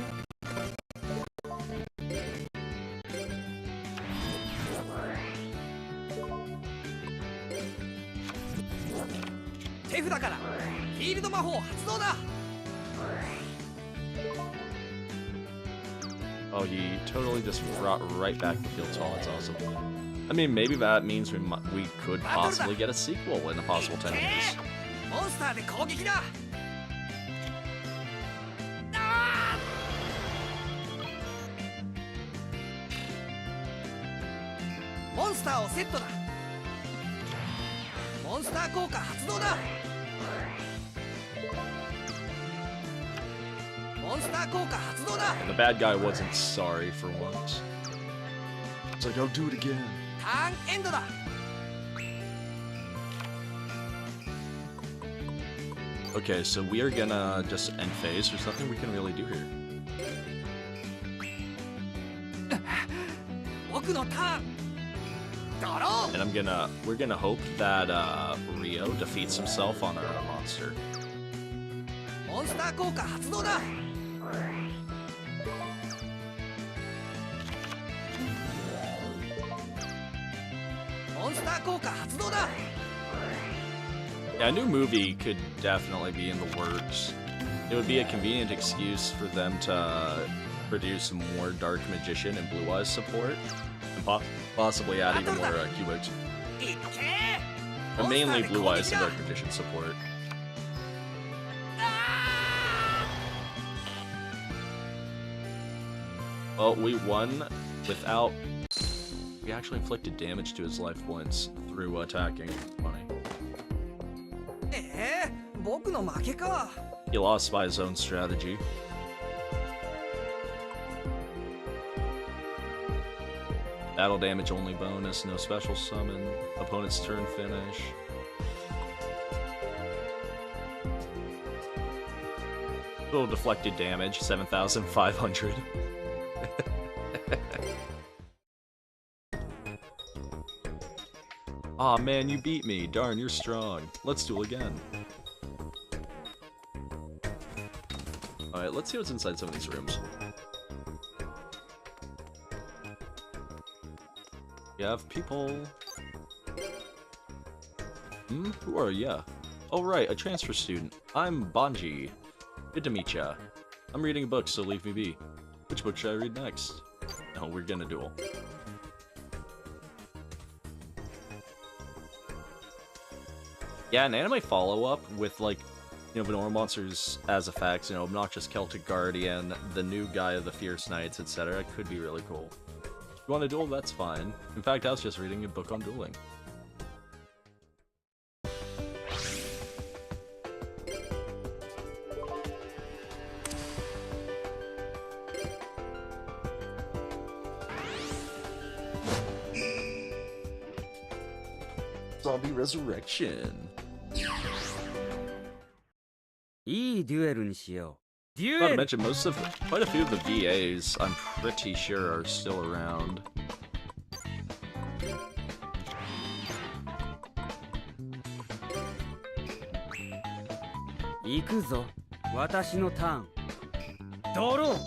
手札からフィールド魔法発動だ。 Oh, he totally just brought right back the field tall. That's awesome. I mean, maybe that means we could possibly get a sequel in a possible 10 years. モンスターで攻撃だ。モンスターをセットだ。モンスター効果発動だ。モンスター効果発動だ。 The bad guy wasn't sorry for once. It's like, I'll do it again. ターンエンドだ。 Okay, so we are gonna just end phase. There's nothing we can really do here. 僕のターン。And we're gonna hope that Rio defeats himself on our monster. モンスター効果発動だ。モンスター効果発動だ。 Yeah, a new movie could definitely be in the works. It would be a convenient excuse for them to produce more Dark Magician and Blue Eyes support, and possibly add even more Cubics. But mainly Blue Eyes and Dark Magician support. Well, we won without... We actually inflicted damage to his life points through attacking. Funny. He lost by his own strategy. Battle damage only bonus, no special summon. Opponent's turn finish. Total deflected damage, 7,500. Aw, man, you beat me. Darn, you're strong. Let's duel again. Alright, let's see what's inside some of these rooms. You have people... Who are ya? Oh right, a transfer student. I'm Bonji. Good to meet ya. I'm reading a book, so leave me be. Which book should I read next? No, we're gonna duel. Yeah, an anime follow-up with, like, you know, Vanilla monsters as effects, you know, Obnoxious Celtic Guardian, the new guy of the Fierce Knights, etc. could be really cool. If you want to duel, that's fine. In fact, I was just reading a book on dueling. Zombie Resurrection. いいデュエルにしよう。デュ Not エ to ル mention, quite a few of the VAs, I'm pretty sure, are still around. 行くぞ。私のターン。ドロー。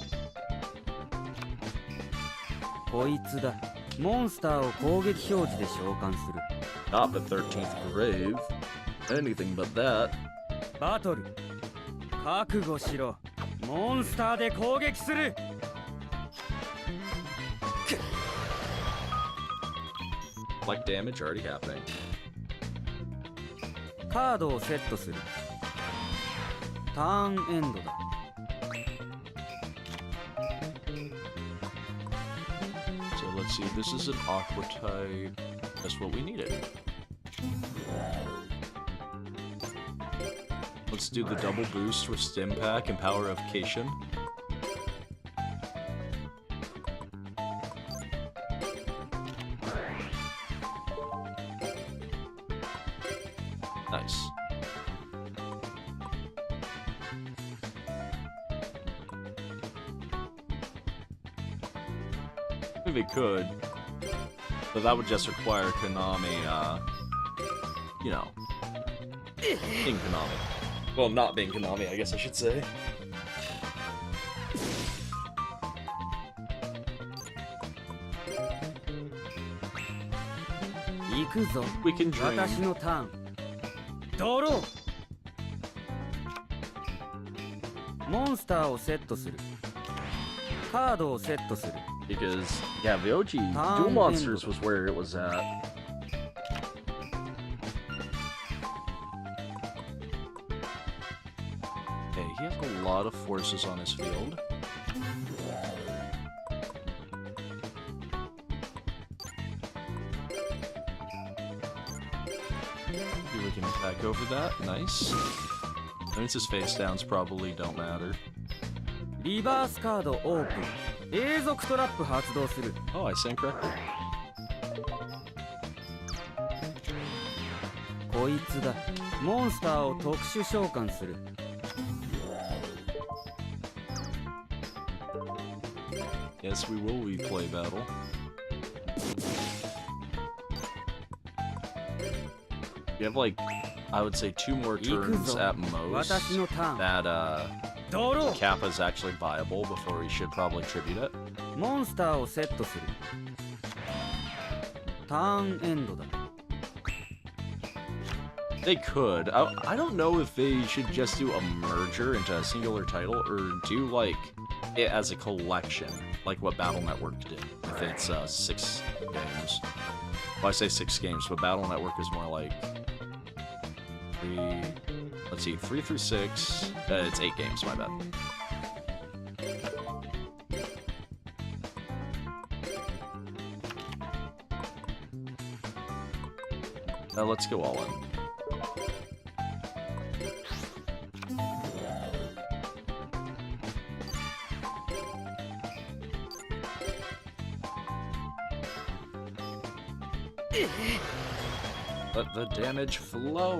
こいつだ。モンスターを攻撃表示で召喚する。 Not the 13th grave. Anything but that. バトル。覚悟しろ。モンスターで攻撃する。 Like damage already happening. カードをセットする。ターンエンドだ。 So let's see, this is an aqua type. That's what we needed. Let's do the double boost with Stim Pack and Power of Cation. Nice. If it could, but that would just require Konami, you know, being Konami. Well, not being Konami, I guess I should say. We can dream. 私のターン。ドロー。モンスターをセットする。カードをセットする。 Because, yeah, the OG Duel Monsters was where it was at. Okay, he has a lot of forces on his field. We can attack over that. Nice. That means his face downs probably don't matter. リバースカードオープン。永続トラップ発動する。 Oh, I sang correctly. こいつだ。モンスターを特殊召喚する。 Yes, we will replay battle. You have like, I would say 2 more turns at most that Kappa is actually viable before we should probably tribute it. モンスターをセットする。ターンエンドだ。 They could. I don't know if they should just do a merger into a singular title or do like it as a collection, like what Battle Network did. If it's 6 games. Well, I say 6 games, but Battle Network is more like 3. Let's see, 3 through 6. It's 8 games. My bad. Let's go all in. Let the damage flow.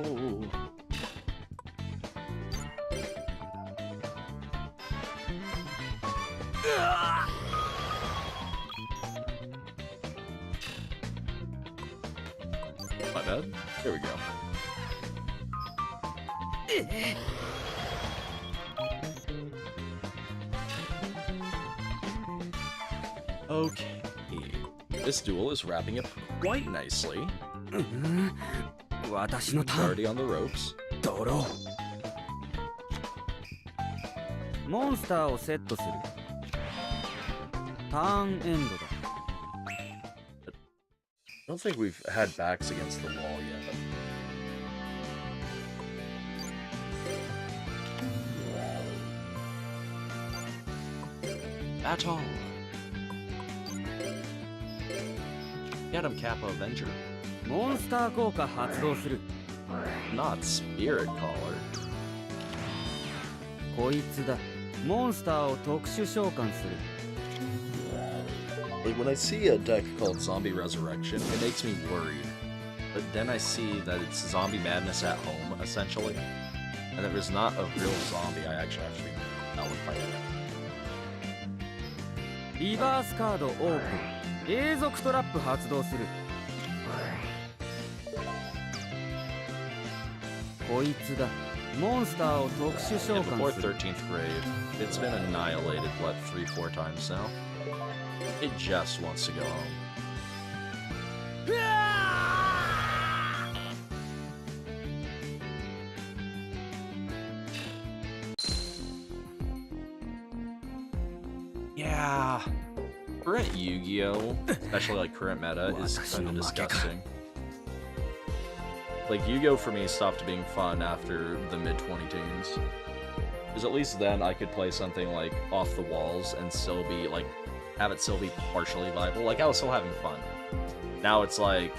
My bad. There we go. Okay. This duel is wrapping up quite nicely. Already on the ropes. モンスターをセットする。ターンエンドだ。 I don't think we've had backs against the wall yet. Battle! Get him, Kappa Avenger. モンスター効果発動する。 Not Spirit Caller. こいつだ。モンスターを特殊召喚する。 Like, when I see a deck called Zombie Resurrection, it makes me worried. But then I see that it's zombie madness at home, essentially. And if there's not a real zombie, I actually have to be down with fighting it. リバースカードオープン。永続トラップ発動する。こいつだ。モンスターを特殊召 And 喚 before する。 13th grade, it's been annihilated, what, 3-4 times now? It just wants to go home. Yeah. Current Yu-Gi-Oh!, especially like current meta, is kind of disgusting. Like, Yu-Gi-Oh! For me stopped being fun after the mid-2010s. Because at least then I could play something like Off the Walls and still be, like, have it still be partially viable. Like, I was still having fun. Now it's like,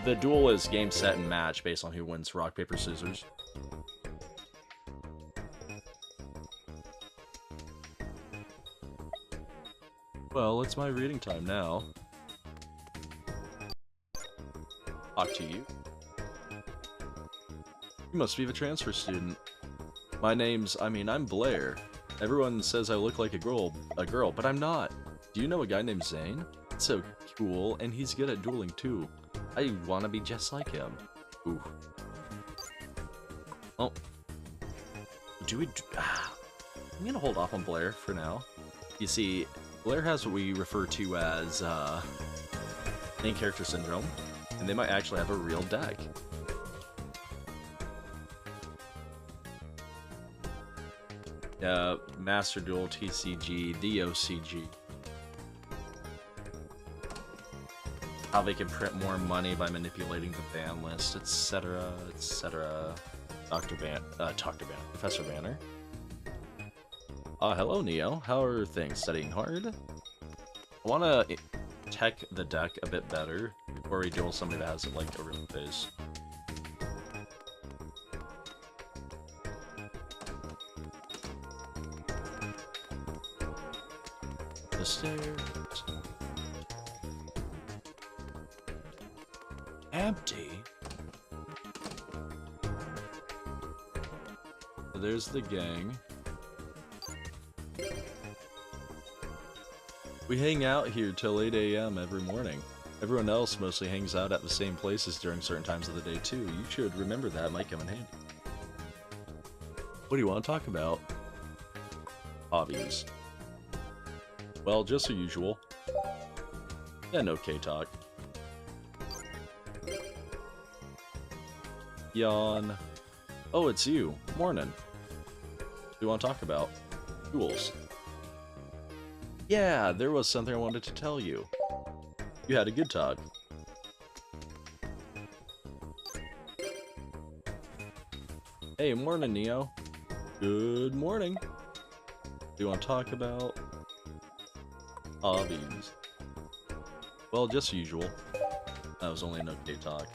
the duel is game, set, and match based on who wins rock, paper, scissors. Well, it's my reading time now. Talk to you. You must be the transfer student. My name's, I'm Blair. Everyone says I look like a girl, but I'm not. Do you know a guy named Zane? It's so cool, and he's good at dueling too. I wanna be just like him. Ooh. Oh. I'm gonna hold off on Blair for now. You see, Blair has what we refer to as, main character syndrome, and they might actually have a real deck. Master Duel, TCG, DOCG. How they can print more money by manipulating the ban list, etc., etc. Professor Banner. Hello, Neo. How are things? Studying hard? I want to tech the deck a bit better before we duel somebody that has, like, a real face. The stairs. Empty. There's the gang. We hang out here till 8 AM every morning. Everyone else mostly hangs out at the same places during certain times of the day too. You should remember that, it might come in handy. What do you want to talk about? Hobbies. Well, just the usual. And okay talk. Yawn. Oh, it's you. Morning. What do you want to talk about? Duels. Yeah, there was something I wanted to tell you. You had a good talk. Hey, morning, Neo. Good morning. Do you want to talk about hobbies? Well, just usual. That was only an okay talk.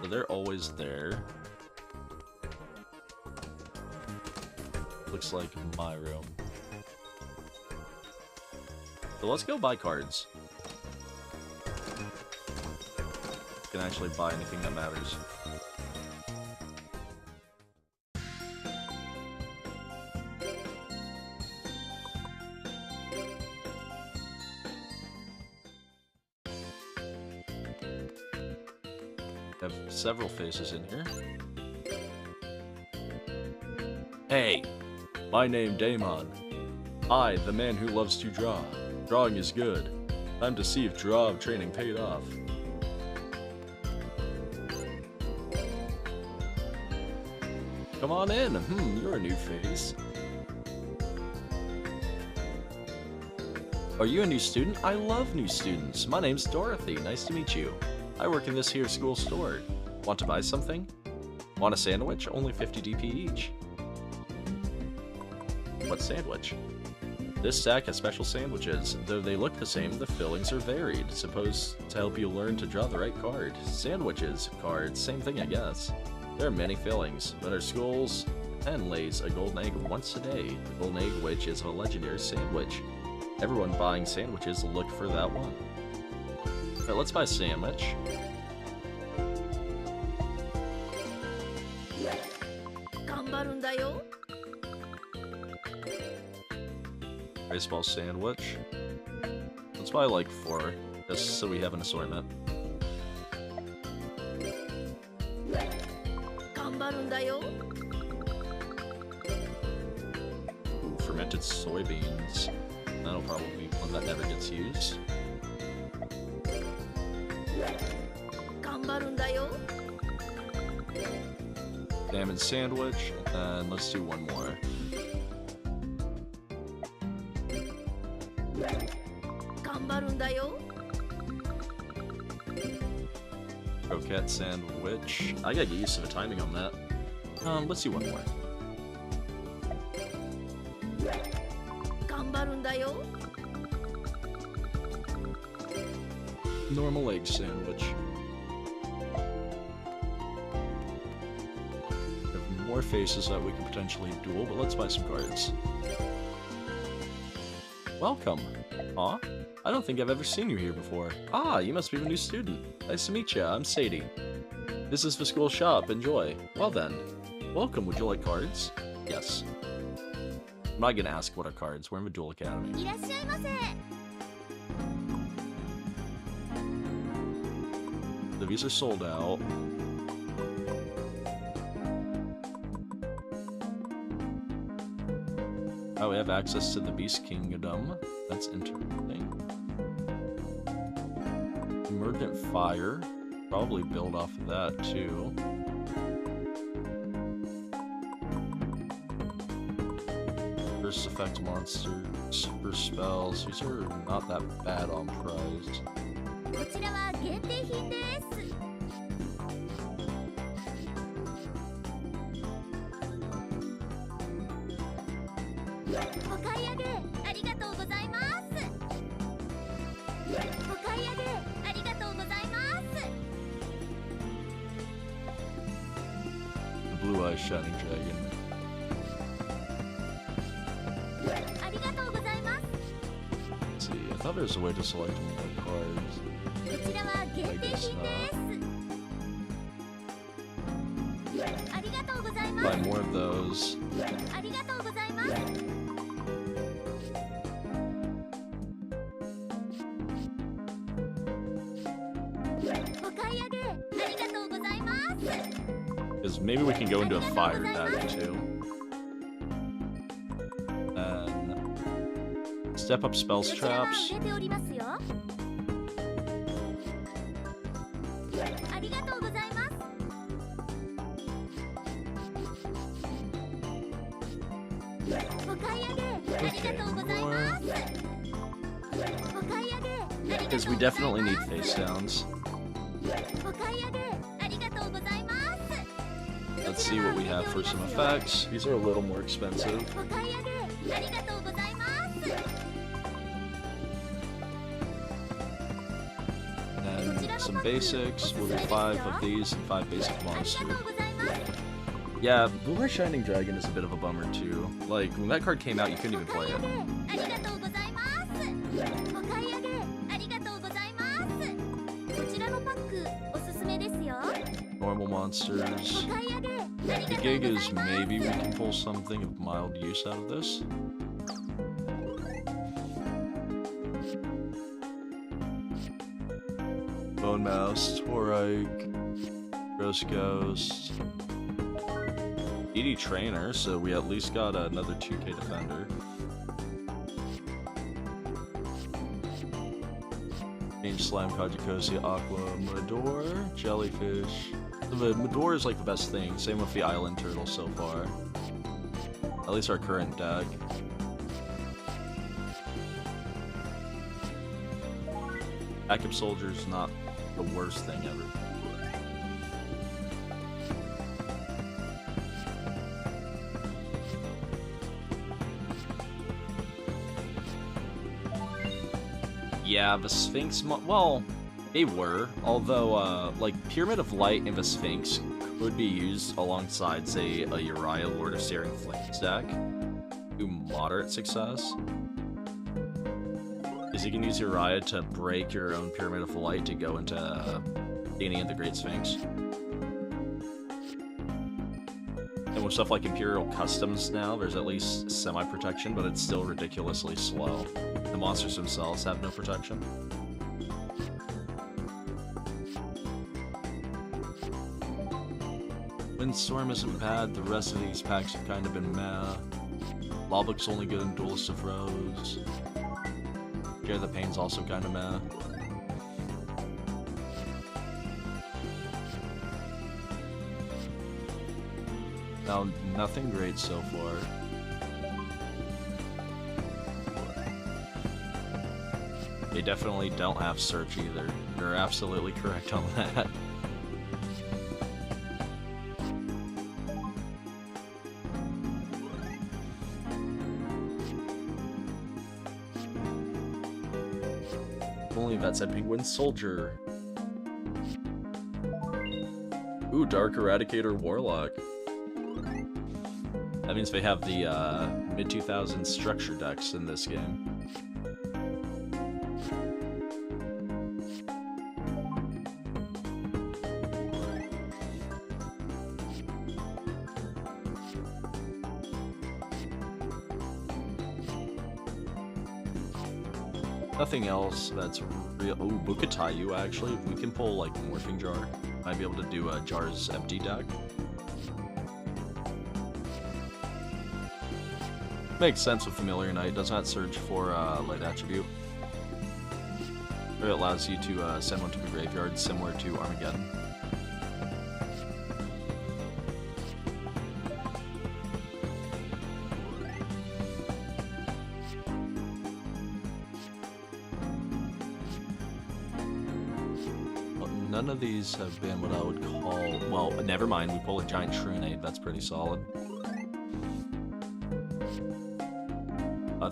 So they're always there. Looks like my room. So let's go buy cards. Can actually buy anything that matters. Have several faces in here. Hey, my name Damon. I, the man who loves to draw. Drawing is good. Time to see if draw training paid off. Come on in. You're a new face. Are you a new student? I love new students. My name's Dorothy. Nice to meet you. I work in this here school store. Want to buy something? Want a sandwich? Only 50 DP each. What sandwich? This stack has special sandwiches. Though they look the same, the fillings are varied, supposed to help you learn to draw the right card. Sandwiches, cards, same thing I guess. There are many fillings, but our school's hen lays a golden egg once a day. The golden egg which is a legendary sandwich. Everyone buying sandwiches look for that one. Alright, let's buy a sandwich. Baseball sandwich. Let's buy like 4, just so we have an assortment. Ooh, fermented soybeans. That'll probably be one that never gets used. Salmon sandwich, and let's do one more. Croquette sandwich. I gotta get used to the timing on that. Let's do one more. Normal egg sandwich. We have more faces that we can potentially duel, but let's buy some cards. Welcome. Aw, I don't think I've ever seen you here before. Ah, you must be a new student. Nice to meet ya, I'm Sadie. This is the school shop, enjoy. Well then, welcome, would you like cards? Yes. I'm not gonna ask what are cards, we're in the Duel Academy. These are sold out. Oh, we have access to the Beast Kingdom. That's interesting. Emergent Fire. Probably build off of that, too. First effect monsters. Super spells. These are not that bad on price. Blue Eyes Shining Dragon. Let's see, I thought there was a way to select more cards. I guess not. Buy more of those. Because maybe we can go into a fire deck too. And step up spells traps. Okay, more. Because we definitely need face downs. Let's see what we have for some effects. These are a little more expensive. And some basics. We'll do 5 of these and 5 basic monsters. Yeah, Blue Shining Dragon is a bit of a bummer too. Like, when that card came out, you couldn't even play it. Normal monsters. The gig is maybe we can pull something of mild use out of this. Bone Mouse, Torike, Gross Ghost, ED Trainer, so we at least got another 2k defender. Change Slime, Kajikosi, Aqua, Mador, Jellyfish. The Mador is like the best thing, same with the Island Turtle so far. At least our current deck. Backup Soldier's not the worst thing ever. Yeah, the Sphinx, well, they were, although, like, Pyramid of Light and the Sphinx could be used alongside, say, a Uriah Lord of Searing Flames deck to moderate success. Because you can use Uriah to break your own Pyramid of Light to go into Dini and the Great Sphinx. And with stuff like Imperial Customs now, there's at least semi-protection, but it's still ridiculously slow. The monsters themselves have no protection. Windstorm isn't bad, the rest of these packs have kind of been meh. Lawbook's only good in Duelist of Rose. Share the Pain's also kind of meh. Now, nothing great so far. They definitely don't have search either. You're absolutely correct on that. Only if that said Penguin Soldier. Ooh, Dark Eradicator Warlock. That means they have the mid-2000s structure decks in this game. Nothing else that's real. Oh, Bukatayu, actually. If we can pull, like, Morphing Jar, might be able to do a Jar's empty deck. Makes sense with Familiar Knight. Does not search for Light Attribute. It allows you to send one to the graveyard, similar to Armageddon. None of these have been what I would call... Well, never mind, we pull a Giant Trunade, that's pretty solid.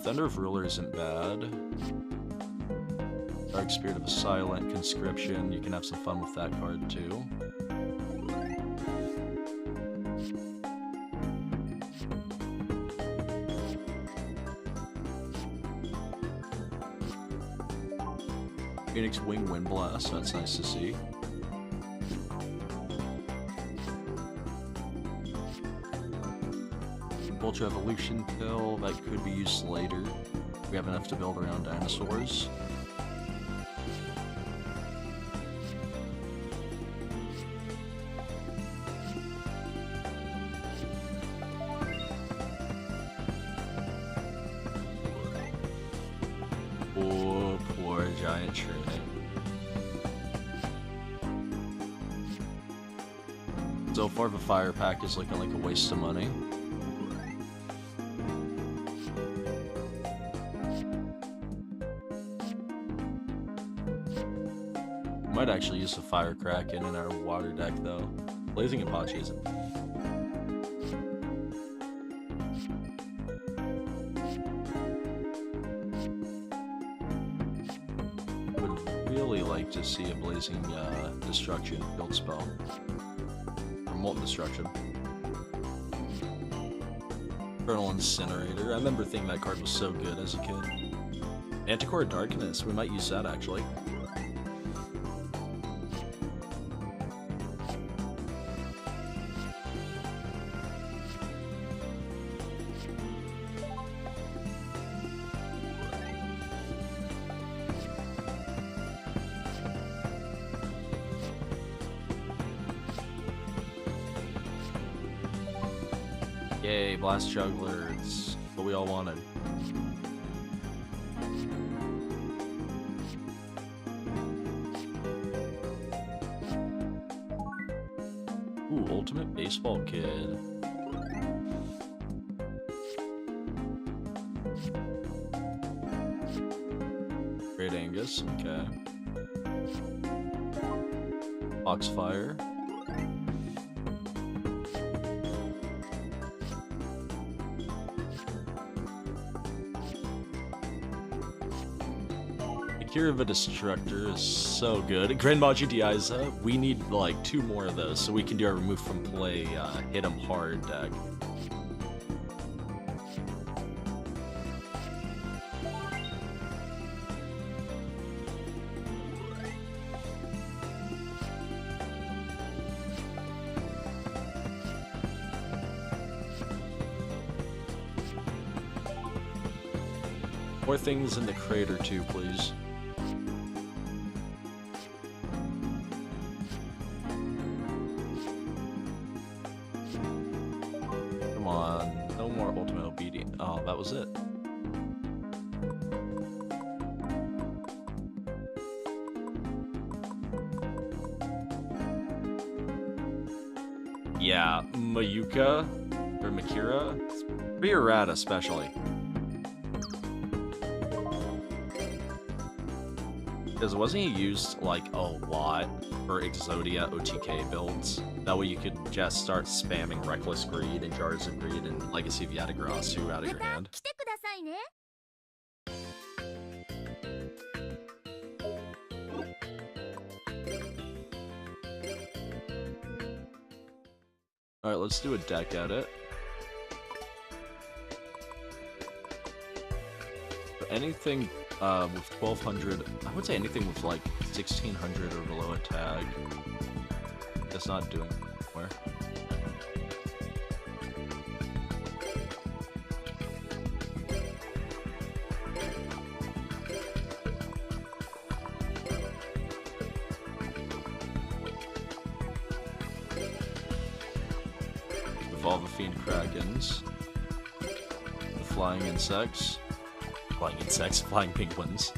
Thunder of Ruler isn't bad. Dark Spirit of a Silent, Conscription, you can have some fun with that card too. Phoenix Wing Wind Blast, that's nice to see. Ultra Evolution Pill, that could be used later. We have enough to build around dinosaurs. giant training. So far, the fire pack is looking like a waste of money. Might actually use the fire kraken in our water deck though. Blazing Apache isn't. Would really like to see a blazing destruction build spell. Or molten destruction. Infernal Incinerator. I remember thinking that card was so good as a kid. Anticore Darkness. We might use that actually. Yay, Blast Juggler, it's what we all wanted. Ooh, Ultimate Baseball Kid. Great Angus, okay. Foxfire. Cure of a Destructor is so good. Grandma GTIza, we need like 2 more of those so we can do our remove from play, hit 'em hard deck. More things in the crater too, please. Come on, no more Ultimate Obedience. Oh, that was it. Yeah, Mayuka, or Makira, pretty rad especially. Because wasn't he used like a lot for Exodia OTK builds? That way you could just start spamming Reckless Greed and Jars of Greed and Legacy of Yatagrasu out of your hand. Alright, let's do a deck edit. So anything with 1200, I would say anything with like 1600 or below a tag. That's not doing anywhere. Evolve the Fiend Krakens. The Flying Insects. Flying insects, flying penguins.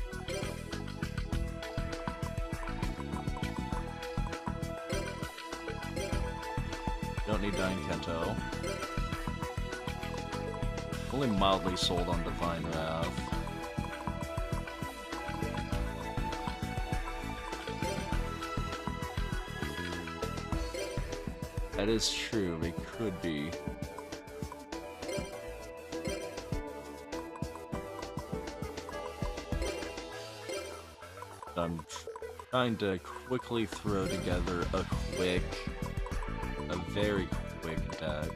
Don't need Dying Kento. Only mildly sold on Divine Wrath. That is true, they could be. I'm trying to quickly throw together a very quick deck.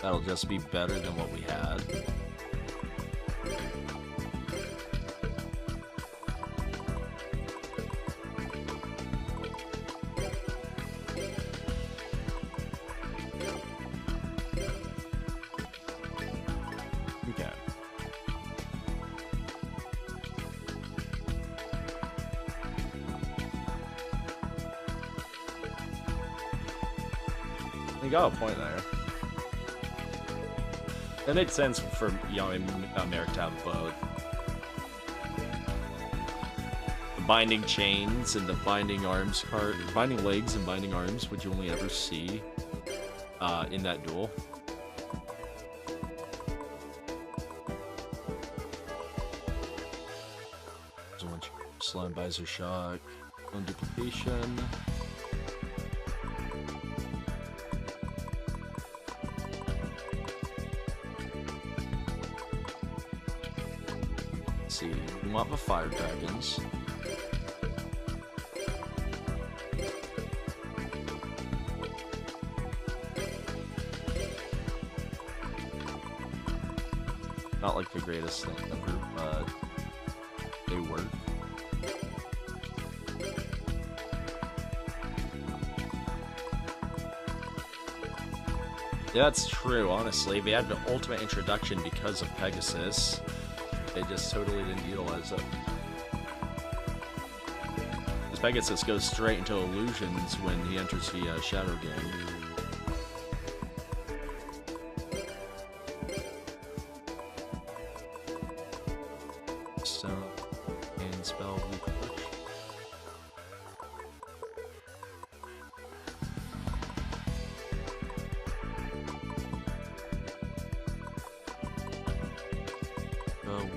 That'll just be better than what we had. You got a point there. It makes sense for Merrick to have both. The binding chains and the binding arms card, binding legs and binding arms, which you only ever see in that duel. There's a bunch of slime visor shock, bone duplication. Let's see, we want the fire dragons. Not like the greatest thing ever, but they work. Yeah, that's true, honestly. They had the ultimate introduction because of Pegasus. They just totally didn't utilize it. Because Pegasus goes straight into illusions when he enters the Shadow game. Stone and spell reproduction.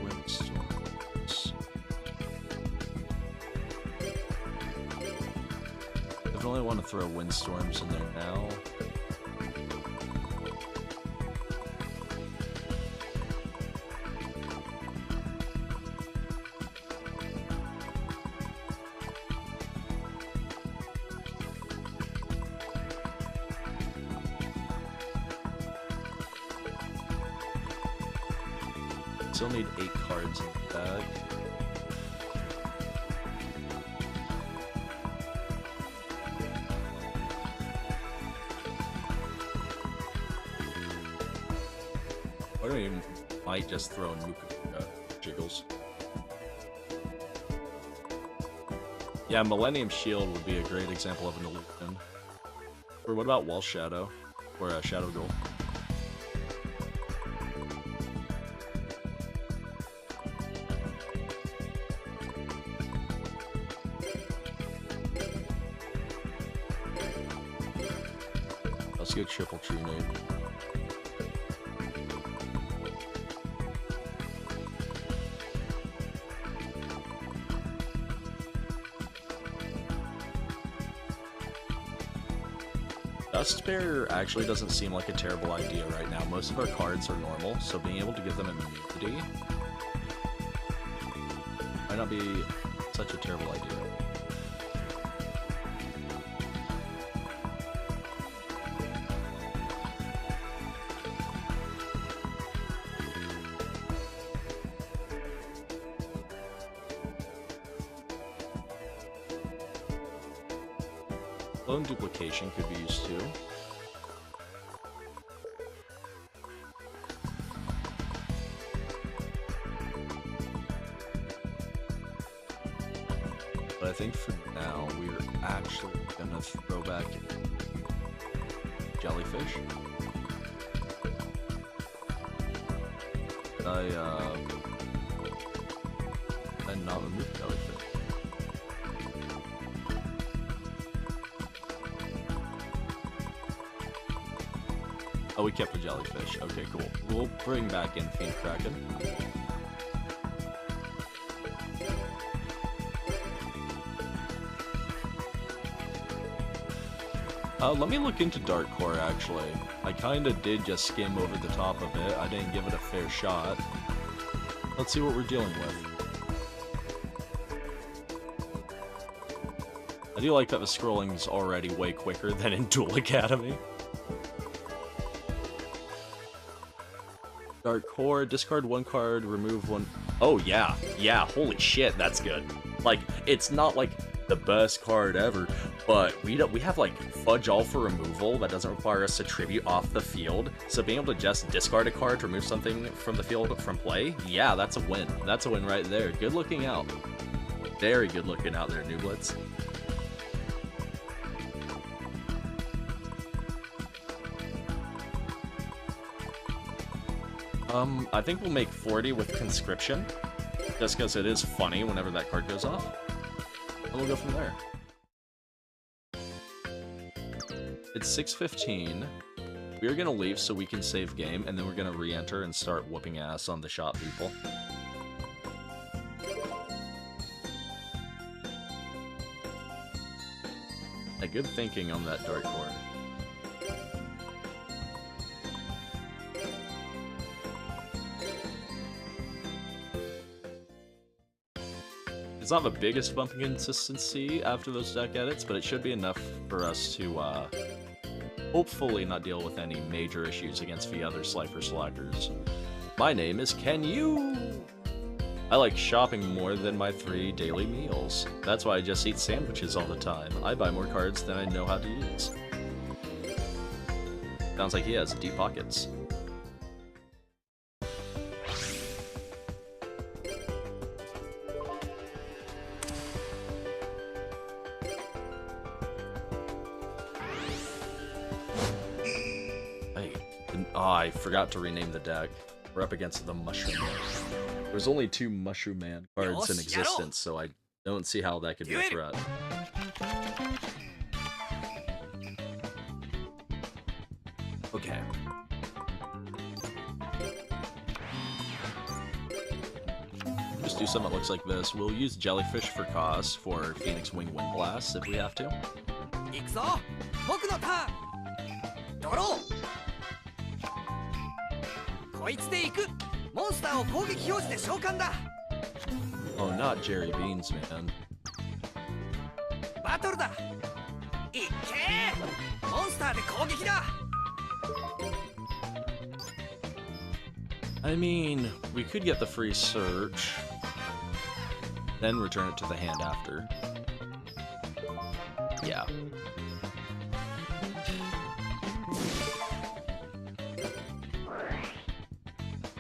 Windstorms. Definitely want to throw windstorms in there now. Still need 8 cards in the bag. I don't even might just throw in Jiggles. Yeah, Millennium Shield would be a great example of an illusion. Or what about Wall Shadow? Or a Shadow Duel? Let's go triple tree nade. Dust Bear actually doesn't seem like a terrible idea right now. Most of our cards are normal, so being able to give them immunity might not be such a terrible idea. Bone duplication could be used too. But I think for now, we're actually gonna throw back Jellyfish. And not remove Jellyfish. Oh, we kept the Jellyfish. Okay, cool. We'll bring back in Fiend Kraken. Let me look into Dark Core, actually. I kinda did just skim over the top of it. I didn't give it a fair shot. Let's see what we're dealing with. I do like that the scrolling's already way quicker than in Duel Academy. Dark Core, discard 1 card, remove 1... Oh, yeah. Yeah, holy shit, that's good. Like, it's not, like, the best card ever, but we have, like, Fudge All for removal that doesn't require us to tribute off the field, so being able to just discard a card to remove something from the field from play, yeah, that's a win. That's a win right there. Good looking out. Very good looking out there, Nooblets. I think we'll make 40 with conscription, just because it is funny whenever that card goes off. And we'll go from there. It's 6:15. We're gonna leave so we can save game, and then we're gonna re-enter and start whooping ass on the shop people. A good thinking on that dark board. It's not the biggest bump in consistency after those deck edits, but it should be enough for us to hopefully not deal with any major issues against the other Slifer slackers. My name is Ken Yu! I like shopping more than my 3 daily meals. That's why I just eat sandwiches all the time. I buy more cards than I know how to use. Sounds like he has deep pockets. I forgot to rename the deck. We're up against the Mushroom Man. There's only 2 Mushroom Man cards in existence, so I don't see how that could be a threat. Okay. Just do something that looks like this. We'll use Jellyfish for cost for Phoenix Wing Wind Blast if we have to. Oh, not Jerry Beans, man. I mean, we could get the free search, then return it to the hand after. Yeah.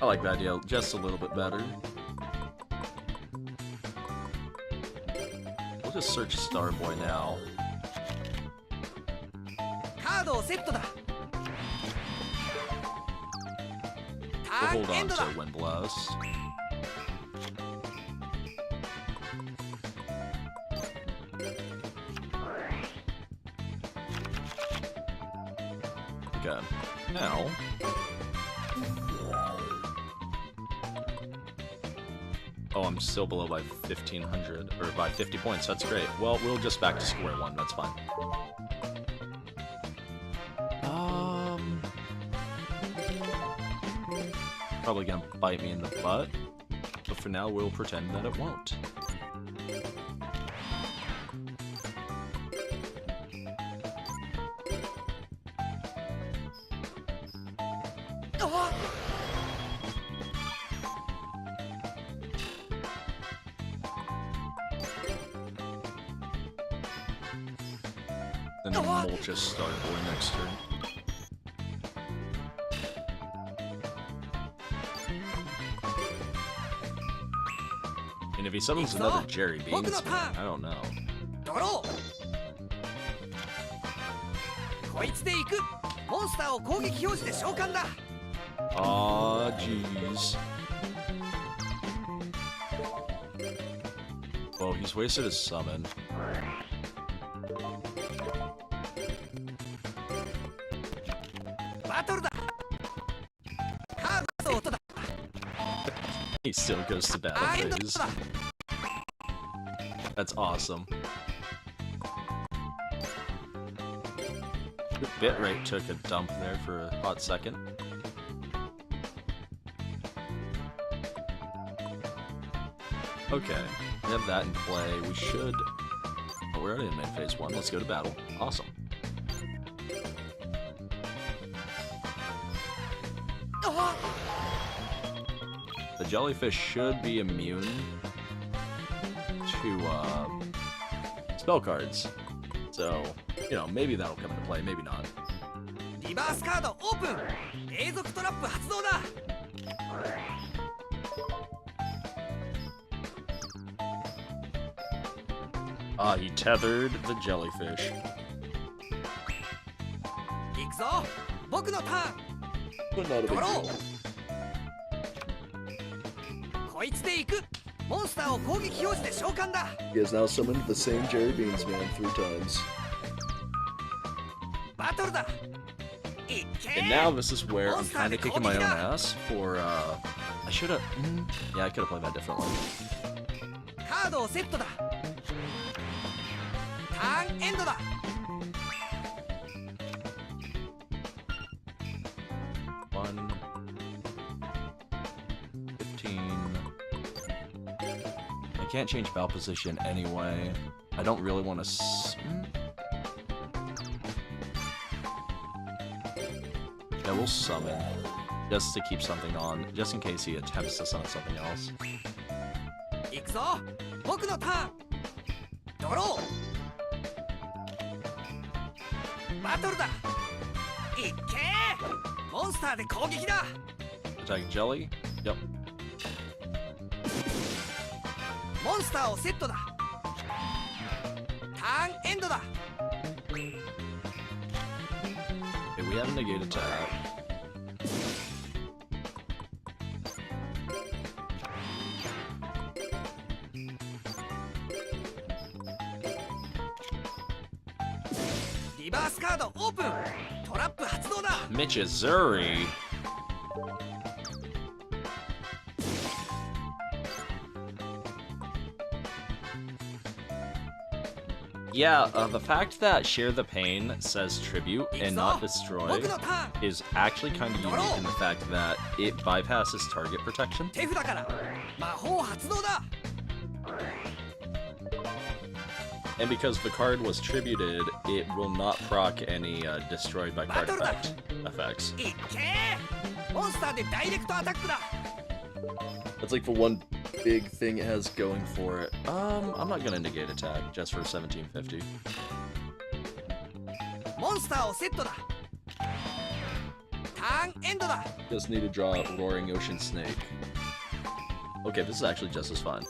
I like that deal just a little bit better. We'll just search Starboy now. We'll hold on to Wind Blast. Okay, now... Oh, I'm still below by 1,500, or by 50 points, that's great. Well, we'll just back to square one, that's fine. Probably gonna bite me in the butt, but for now we'll pretend that it won't. Then we'll just start going next turn. And if he summons another Jerry Beans, man, I don't know. Aw, jeez. Oh, he's wasted his summon. He still goes to battle phase. That's awesome. The bitrate took a dump there for a hot second. Okay, we have that in play. We should... Oh, we're already in main phase 1. Let's go to battle. Awesome. The Jellyfish should be immune to spell cards. So, you know, maybe that'll come into play, maybe not. Ah, he tethered the Jellyfish. But not a big deal. こいつで行く。モンスターを攻撃表示で召喚だ。 He has now summoned the same Jerry Beans man 3 times. バトルだ。いけ。 And now this is where I'm kind of kicking my own ass for, I should have, yeah, I could have played that differently. カードをセットだ。ターンエンドだ。 1, 15. I can't change battle position anyway. I don't really want to. Yeah, we'll summon just to keep something on, just in case he attempts to summon something else. 行くぞ。僕のターン。ドロー。バトルだ。いけ。モンスターで攻撃だ。 Attacking Jelly. Yep. モンスターをセットだ。ターンエンドだ。 Okay, we have a negate attack. Reverse カードオープン。トラップ発動だ。 Michizuri. Yeah, the fact that Share the Pain says Tribute and not Destroy 僕のターン。 is actually kind of unique in the fact that it bypasses target protection. 手札から魔法発動だ。 And because the card was tributed, it will not proc any destroyed by card effects. いけ。モンスターでダイレクトアタックだ。 That's like the one big thing it has going for it. I'm not gonna negate attack just for 1750. モンスターをセットだ。ターンエンドだ。 Just need to draw Roaring Ocean Snake. Okay, this is actually just as fun.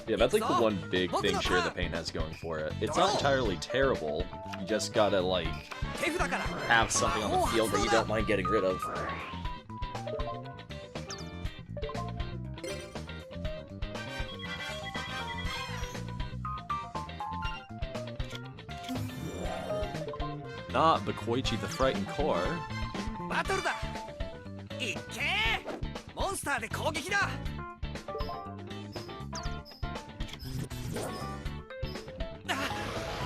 Yeah, that's like the one big thing Share the Pain has going for it. It's not entirely terrible, you just gotta like 手札から have something on the field that you don't mind getting rid of. Not Bakoichi the Frightened Core. バトルだ。いけ。モンスターで攻撃だ。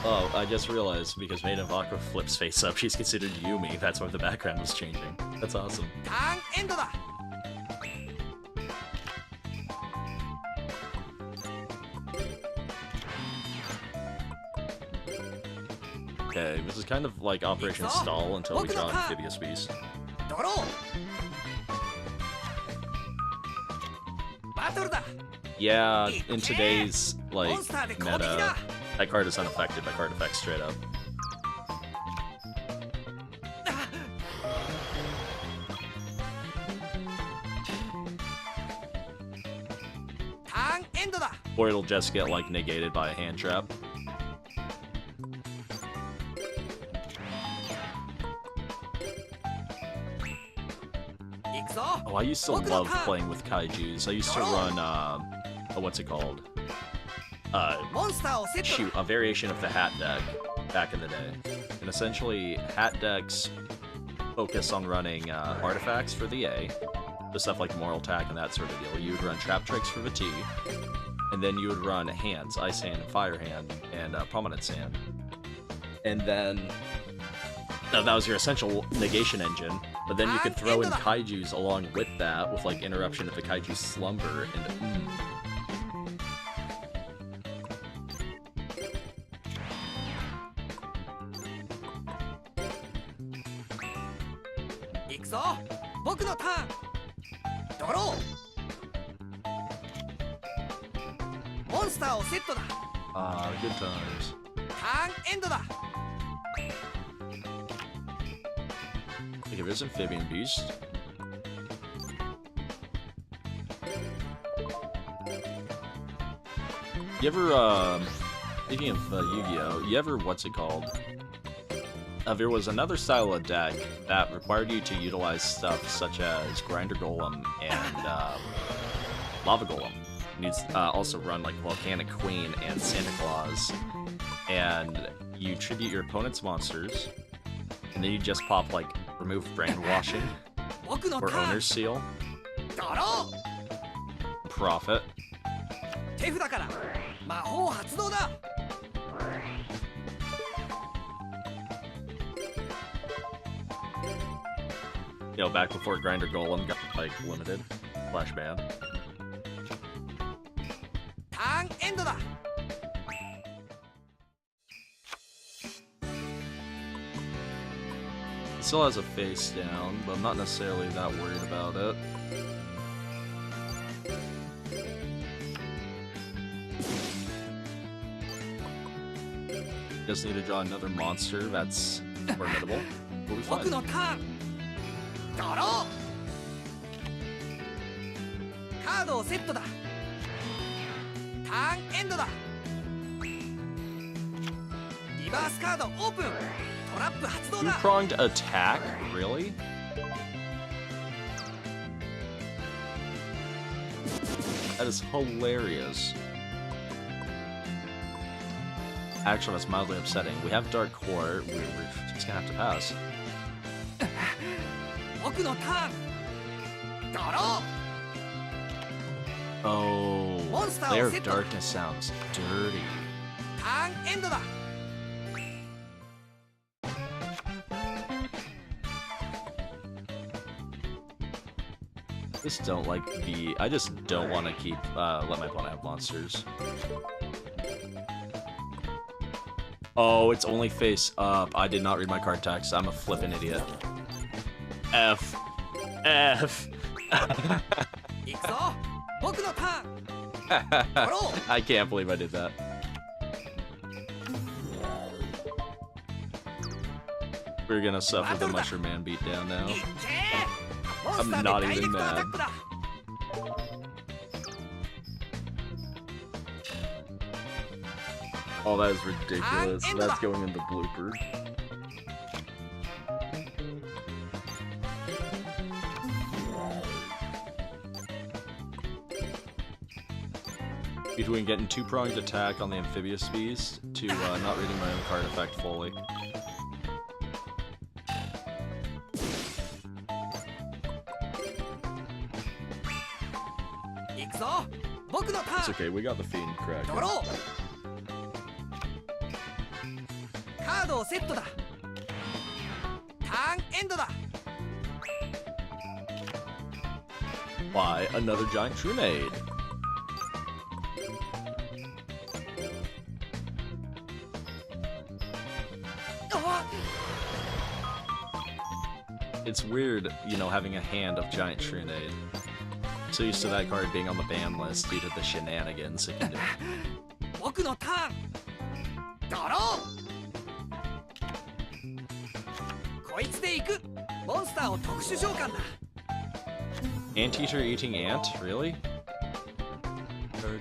Oh, I just realized because Maiden of Aqua flips face up, she's considered Yumi. That's why the background was changing. That's awesome. ターンエンドだ。 Okay, this is kind of like Operation Stall until we draw Amphibious Beast. ドロー。バトルだ。 Yeah, in today's like meta, that card is unaffected by card effects straight up. Or it'll just get like negated by a hand trap. Oh, I used to love playing with kaijus. I used to run, what's it called? Shoot, a variation of the hat deck back in the day. And essentially, hat decks focus on running artifacts for the A, the stuff like Moral Attack and that sort of deal. You would run Trap Tricks for the T, and then you would run hands, Ice Hand, Fire Hand, and Prominence Hand. And then that was your essential negation engine, but then you could throw in kaijus along with that, with like interruption of the kaiju slumber, and good times. Like if it's Amphibian Beast. You ever, speaking of Yu-Gi-Oh, you ever, what's it called? There was another style of deck that required you to utilize stuff such as Grinder Golem and Lava Golem. You also run like Volcanic Queen and Santa Claus, and you tribute your opponent's monsters, and then you just pop like remove Brandwashing or Owner's Seal, Profit. 手札から魔法発動だ。 You know, back before Grinder Golem got like limited, flash ban. ターンエンドだ。 It still has a face down, but I'm not necessarily that worried about it. Just need to draw another monster that's formidable. We'll be 僕 fine. のターン。ドロー。カードをセットだ。ターンエンドだ。リバースカードオープン。トラップ発動だ。 Two-pronged attack? Really? That is hilarious. Actually, that's mildly upsetting. We have Dark Court. We're just gonna have to pass. 僕のターン。ドロー。 Oh, Monster Lair of set. Darkness sounds dirty. ターンエンドだ。 Just don't like the. I just don't want to keep let my opponent have monsters. Oh, it's only face up. I did not read my card text. I'm a flippin' idiot. F. F. 行くぞ。僕のターン。ドロー。 I can't believe I did that. We're gonna suffer the Mushroom Man beatdown now. いっけー。モンスター I'm で not ダイレ even クトアタ mad. ックだ。 Oh, that is ridiculous. That's going in the blooper. Between getting two-pronged attack on the Amphibious Beast to not reading my own card effect fully. It's okay, we got the Fiend correct. ドロー。カードをセットだ。ターンエンドだ。 Why, another giant Trunade. It's weird, you know, having a hand of giant Trunade. So used to that card being on the ban list due to the shenanigans it can do. 僕のターン。ドロー。こいつで行く。モンスターを特殊召喚だ。 Anteater eating ant? Really? Card.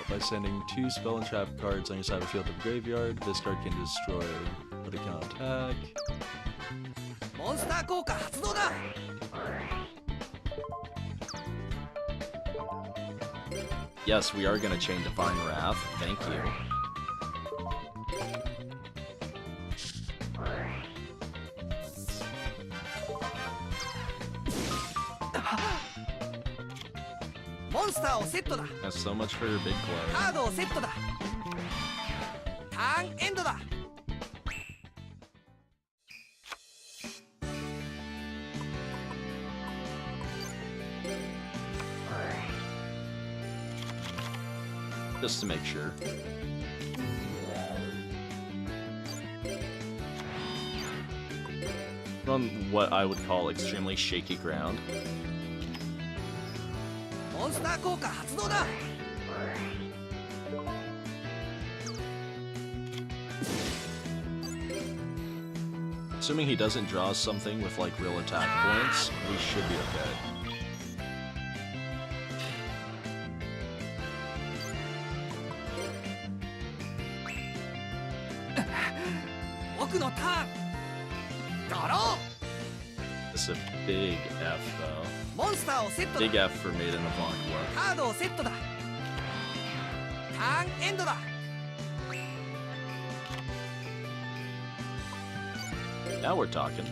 By sending 2 spell and trap cards on your side of the field to the graveyard, this card can destroy, but it cannot attack. モンスター効果発動だ。 Yes, we are gonna chain Divine Wrath. Thank you. Monster をセットだ。 That's so much for your big カ play. ードをセットだ。ターンエンドだ。 Just to make sure. On what I would call extremely shaky ground. モンスター効果発動だ。 Assuming he doesn't draw something with like real attack points, we should be okay. 僕のターン。ドロ This is a big F, though. ーモンスターをセットだ Big F for Maiden of Encore. カードをセットだターンエンドだ Now we're talking.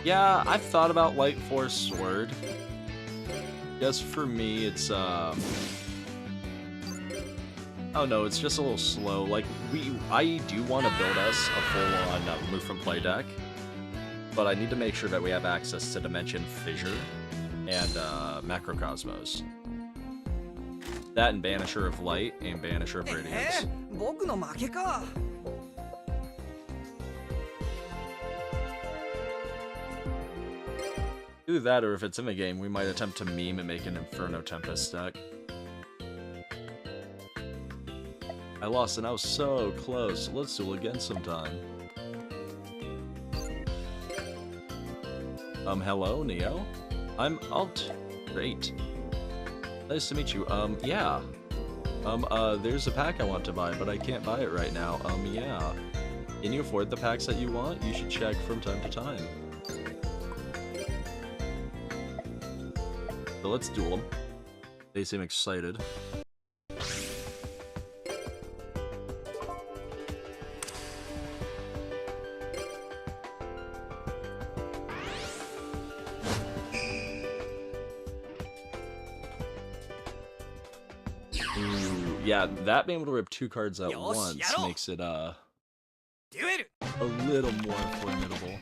Yeah, I've thought about Light Force Sword. Guess for me, it's oh no, it's just a little slow. Like I do want to build us a full-on remove from play deck, but I need to make sure that we have access to Dimension Fissure and Macrocosmos. That and Banisher of Light and Banisher of Radiance. 僕の負けか Either that, or if it's in the game, we might attempt to meme and make an Inferno Tempest deck. I lost and I was so close. Let's duel again sometime. Hello, Neo? I'm Alt. Great. Nice to meet you. Yeah. There's a pack I want to buy, but I can't buy it right now. Yeah. Can you afford the packs that you want? You should check from time to time. So let's duel them. They seem excited. Ooh, yeah, that being able to rip 2 cards at once makes it a little more formidable.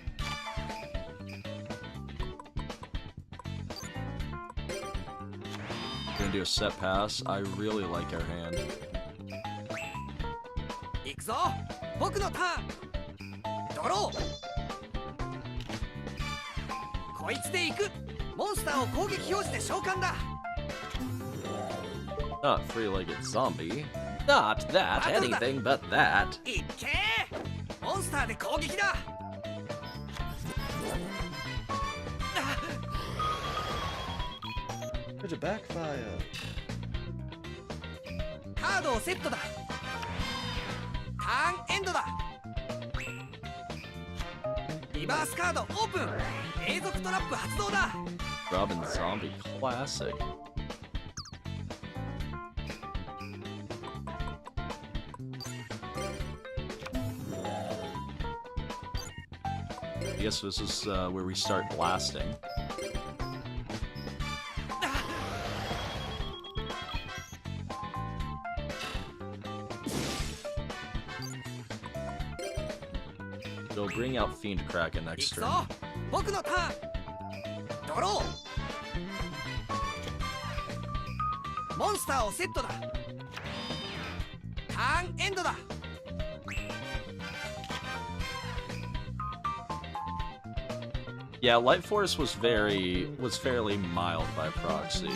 Gonna do a set pass. I really like our hand. 行くぞ僕のターンドローこいつで行くモンスターを攻撃表示で召喚だ Not three-legged zombie. Not that. Anything but that. いっけーモンスターで攻撃だ Could you backfire? カードをセットだターンエンドだリバースカードオープン永続トラップ発動だ Robin Zombie Classic. I guess this is where we start blasting. It'll bring out Fiend Kraken next 行く turn. ぞ僕のターンドローモンスターをセットだターンエンドだ Yeah, Light Force was fairly mild by proxy.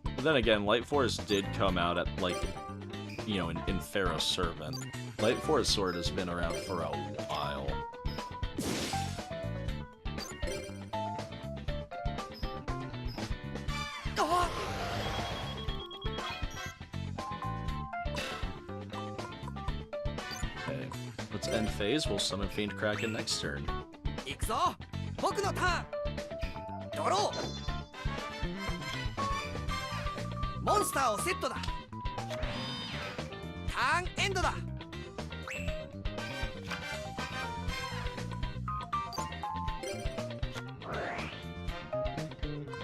But then again, Light Force did come out at, like, you know, in Pharaoh's Servant. Light Force Sword has been around for a while. Okay, let's end phase. We'll summon Fiend Kraken next turn. 行くぞ僕のターンドローモンスターをセットだターンエンドだ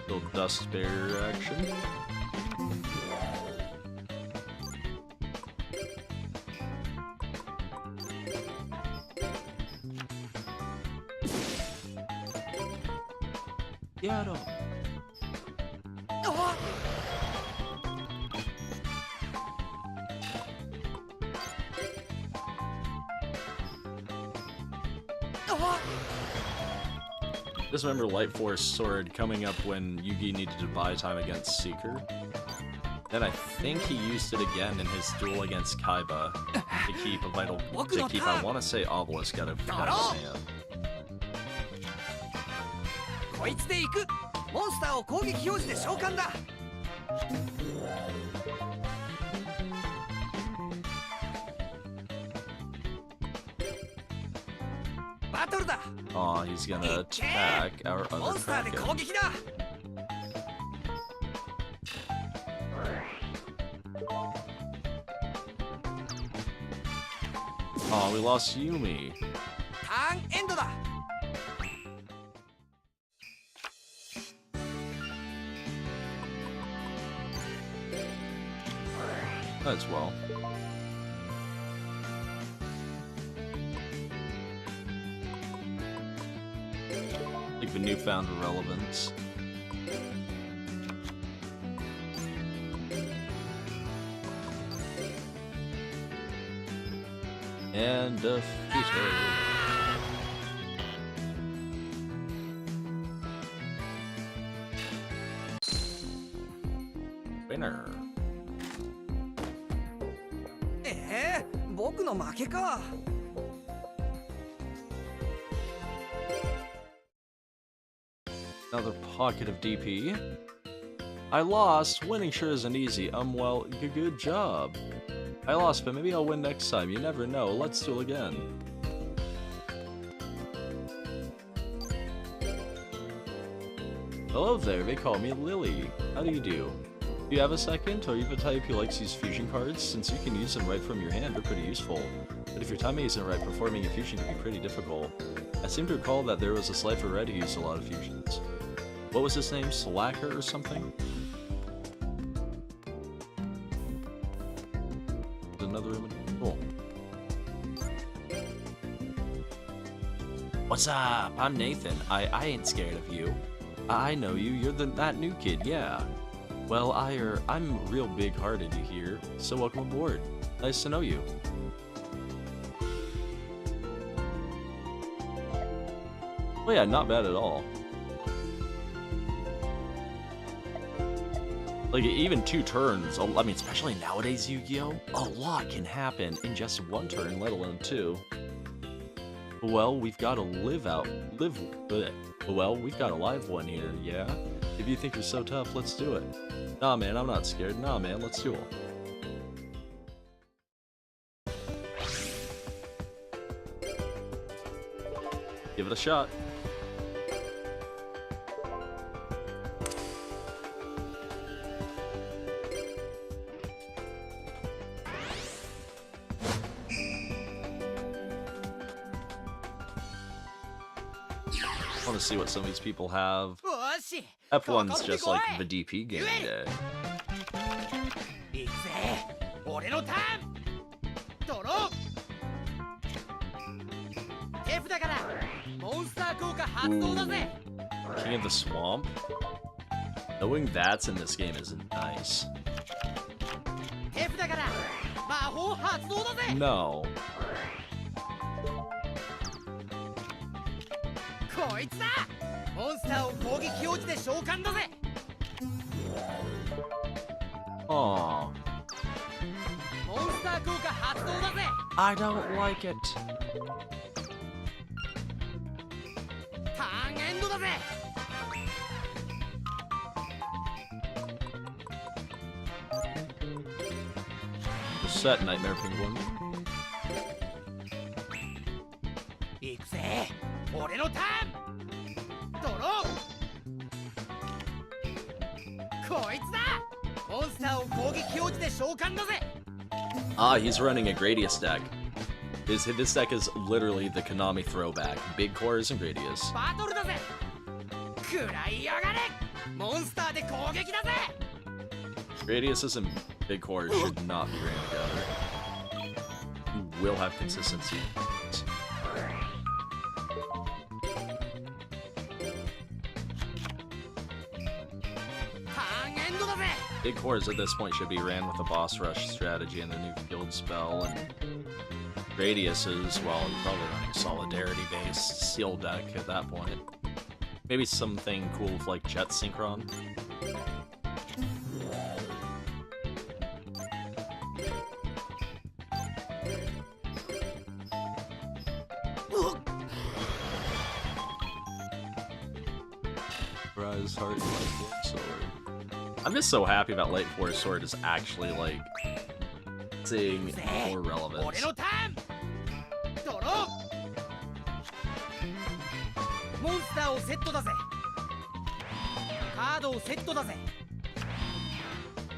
Little Dust Barrier action. Get him. Just remember Light Force Sword coming up when Yugi needed to buy time against Seeker. Then I think he used it again in his duel against Kaiba to keep a vital I want to say Obelisk out of his hand. こいつで行くモンスターを攻撃表示で召喚だ Let's バトルだ。 Aw, he's gonna attack our モ other ンスターで Kraken. 攻撃だ。 Aw, we lost Yumi. ターンエンドだ。 As well. Like the newfound relevance. And defeated. Winner. 僕の負けか。 Another pocket of DP. I lost. Winning sure isn't easy. Well, good job. I lost, but maybe I'll win next time. You never know. Let's duel again. Hello there. They call me Lily. How do you do? Do you have a second? Are you the type who likes these fusion cards? Since you can use them right from your hand, they're pretty useful. But if your timing isn't right, performing a fusion can be pretty difficult. I seem to recall that there was a Slifer Red who used a lot of fusions. What was his name? Slacker or something? Another image. Cool. What's up? I'm Nathan. I ain't scared of you. I know you. You're that new kid, yeah. Well, I'm real big-hearted, you hear? So welcome aboard. Nice to know you. Oh yeah, not bad at all. Like, even 2 turns, I mean, especially nowadays, Yu-Gi-Oh! A lot can happen in just 1 turn, let alone 2. Well, we've got a well, we've got a live one here, yeah? If you think you're so tough, let's do it. Nah, man, I'm not scared. Nah, man, let's duel. Give it a shot. I want to see what some of these people have. よし。 F1's just like the DP game day. いくぜ。俺のターン。ドロー。手札からモンスター効果発動だぜ。 King of the Swamp? Knowing that's in this game is nice. 手札から魔法発動だぜ。 No. こいつだ。モンスターを攻撃表示で召喚だぜ。 Aw. モンスター効果発動だぜ。 I don't like it. ターンエンドだぜ。 Set Nightmare Penguin. いくぜ。俺のターン。ドロー。こいつだ。モンスターを攻撃表示で召喚だぜ。 Ah, he's running a Gradius deck. This deck is literally the Konami throwback. Big cores and Gradius. バトルだぜ。食らいやがれ。モンスターで攻撃だぜ。 Gradius and Big cores should not be ran together. You will have consistency. ターンエンドだぜ。 Big cores at this point should be ran with a boss rush strategy and a new field spell, and Gradius is, well, you're probably running solidarity-based seal deck at that point. Maybe something cool with like Jet Synchron. Rise Heart and Light Force Sword. I'm just so happy that Light Force Sword is actually like seeing more relevance. 俺のターン。ドロをセットだぜ。カードをセットだぜ。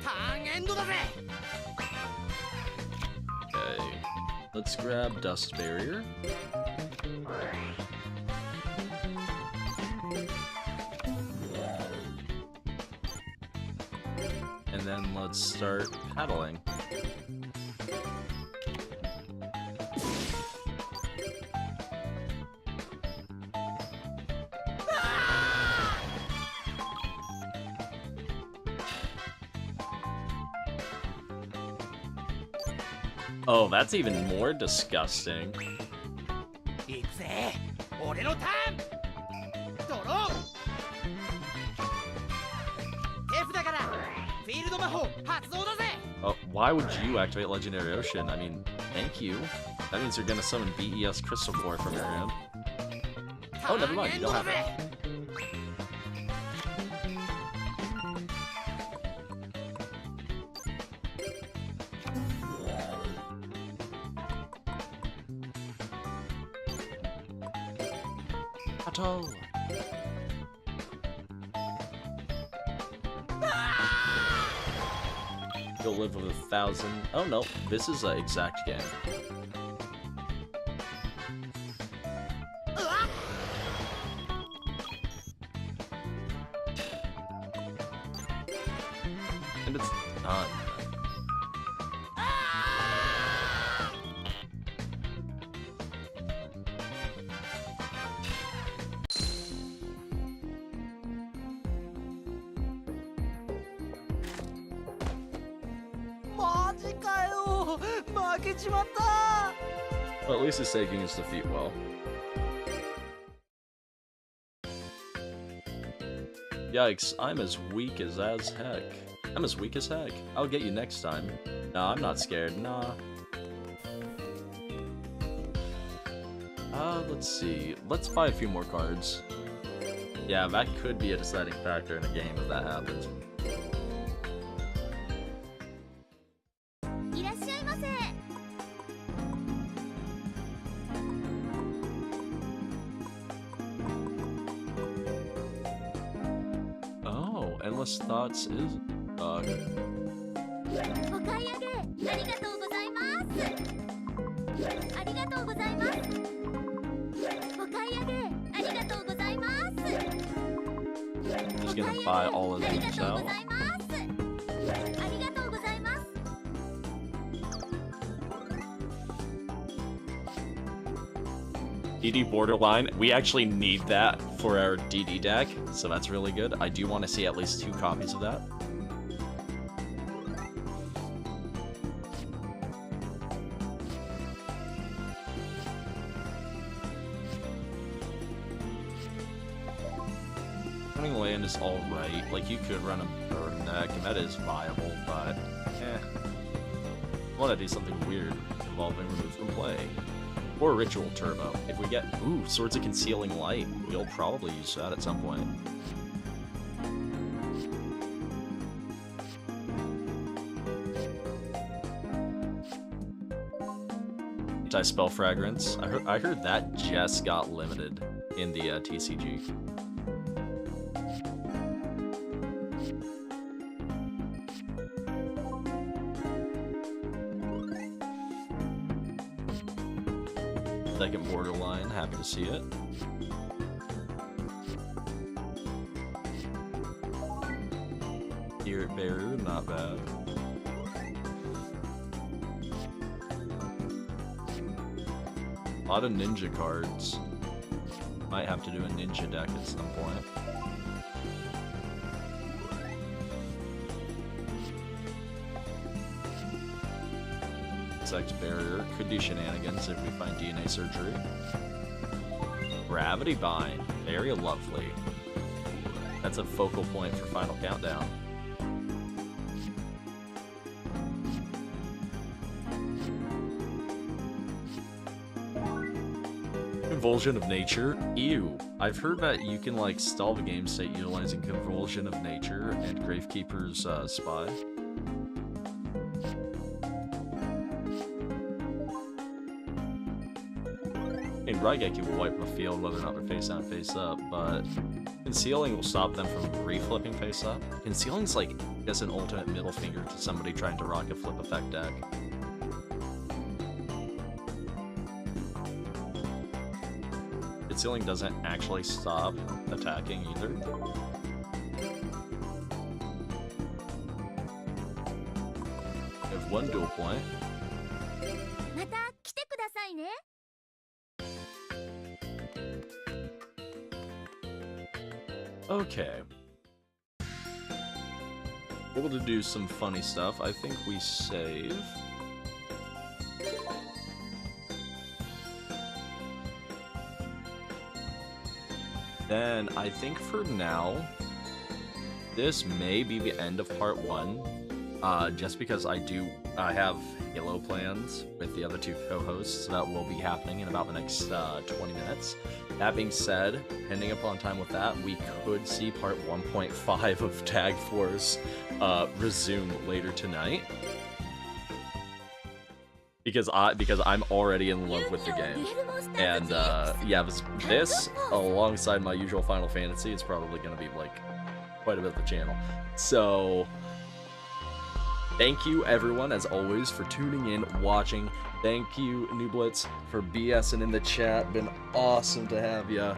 ターンエンドだぜ。 Okay, let's grab Dust Barrier. And then let's start paddling. Oh, that's even more disgusting. いくぜ。俺のターン。ドロー。手札からフィールド魔法発動だぜ。 Oh, why would you activate Legendary Ocean? I mean, thank you. That means you're gonna summon BES Crystal Core from your hand. Oh, never mind, you don't have it. Pato! You'll live with 1,000. Oh no, this is an exact game. And it's done. Well, at least it's taking his defeat well. Yikes, I'm as weak as heck. I'm as weak as heck. I'll get you next time. Nah, I'm not scared, nah. Let's see. Let's buy a few more cards. Yeah, that could be a deciding factor in a game if that happens. Oh, Endless Thoughts is... お買い上げありがとうございます。ありがとうございます。お買い上げありがとうございます。 I'm just gonna buy all of these now. ありがとうございます。 DD Borderline, we actually need that for our DD deck, so that's really good. I do want to see at least 2 copies of that. Running land is alright. Like, you could run a bird deck, and that is viable, but I want to do something weird involving remove from play. Or Ritual Turbo. If we get, ooh, Swords of Concealing Light, we'll probably use that at some point. Anti-Spell Fragrance. I heard that just got limited in the TCG. Second Borderline, happy to see it. Here at Beru, not bad. A lot of ninja cards. Might have to do a ninja deck at some point. Insect Barrier. Could do shenanigans if we find DNA Surgery. Gravity Bind. Very lovely. That's a focal point for Final Countdown. Convulsion of Nature. Ew. I've heard that you can, like, stall the game state utilizing Convulsion of Nature and Gravekeeper's Spy. mean, Raigeki will wipe the field whether or not they're face down or face up, but concealing will stop them from re-flipping face up. Concealing's like just an ultimate middle finger to somebody trying to rock a flip effect deck. Concealing doesn't actually stop attacking either. We have one dual point. また来てくださいね。 Okay. Able to do some funny stuff. I think we save. Then I think for now, this may be the end of part 1. Just because I have Halo plans with the other 2 co-hosts that will be happening in about the next 20 minutes. That being said, depending upon time with that, we could see part 1.5 of Tag Force resume later tonight. Because I'm already in love with the game. And yeah, this alongside my usual Final Fantasy is probably going to be like quite a bit of the channel. So thank you everyone as always for tuning in, watching. Thank you Nooblets for BSing in the chat. Been awesome to have you.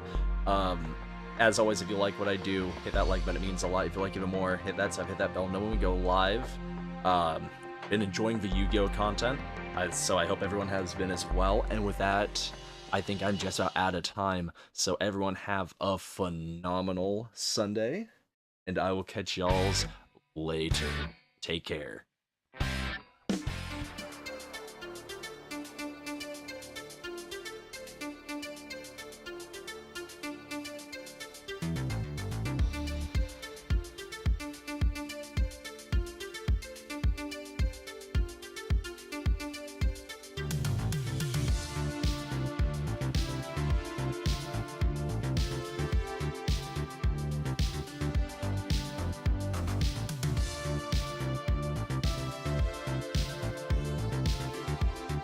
As always, if you like what I do, hit that like button, it means a lot. If you like even more, hit that sub, hit that bell, know when we go live. Been enjoying the Yu-Gi-Oh content, so I hope everyone has been as well. And with that, I think I'm just about out of time. So everyone have a phenomenal Sunday, and I will catch y'alls later. Take care.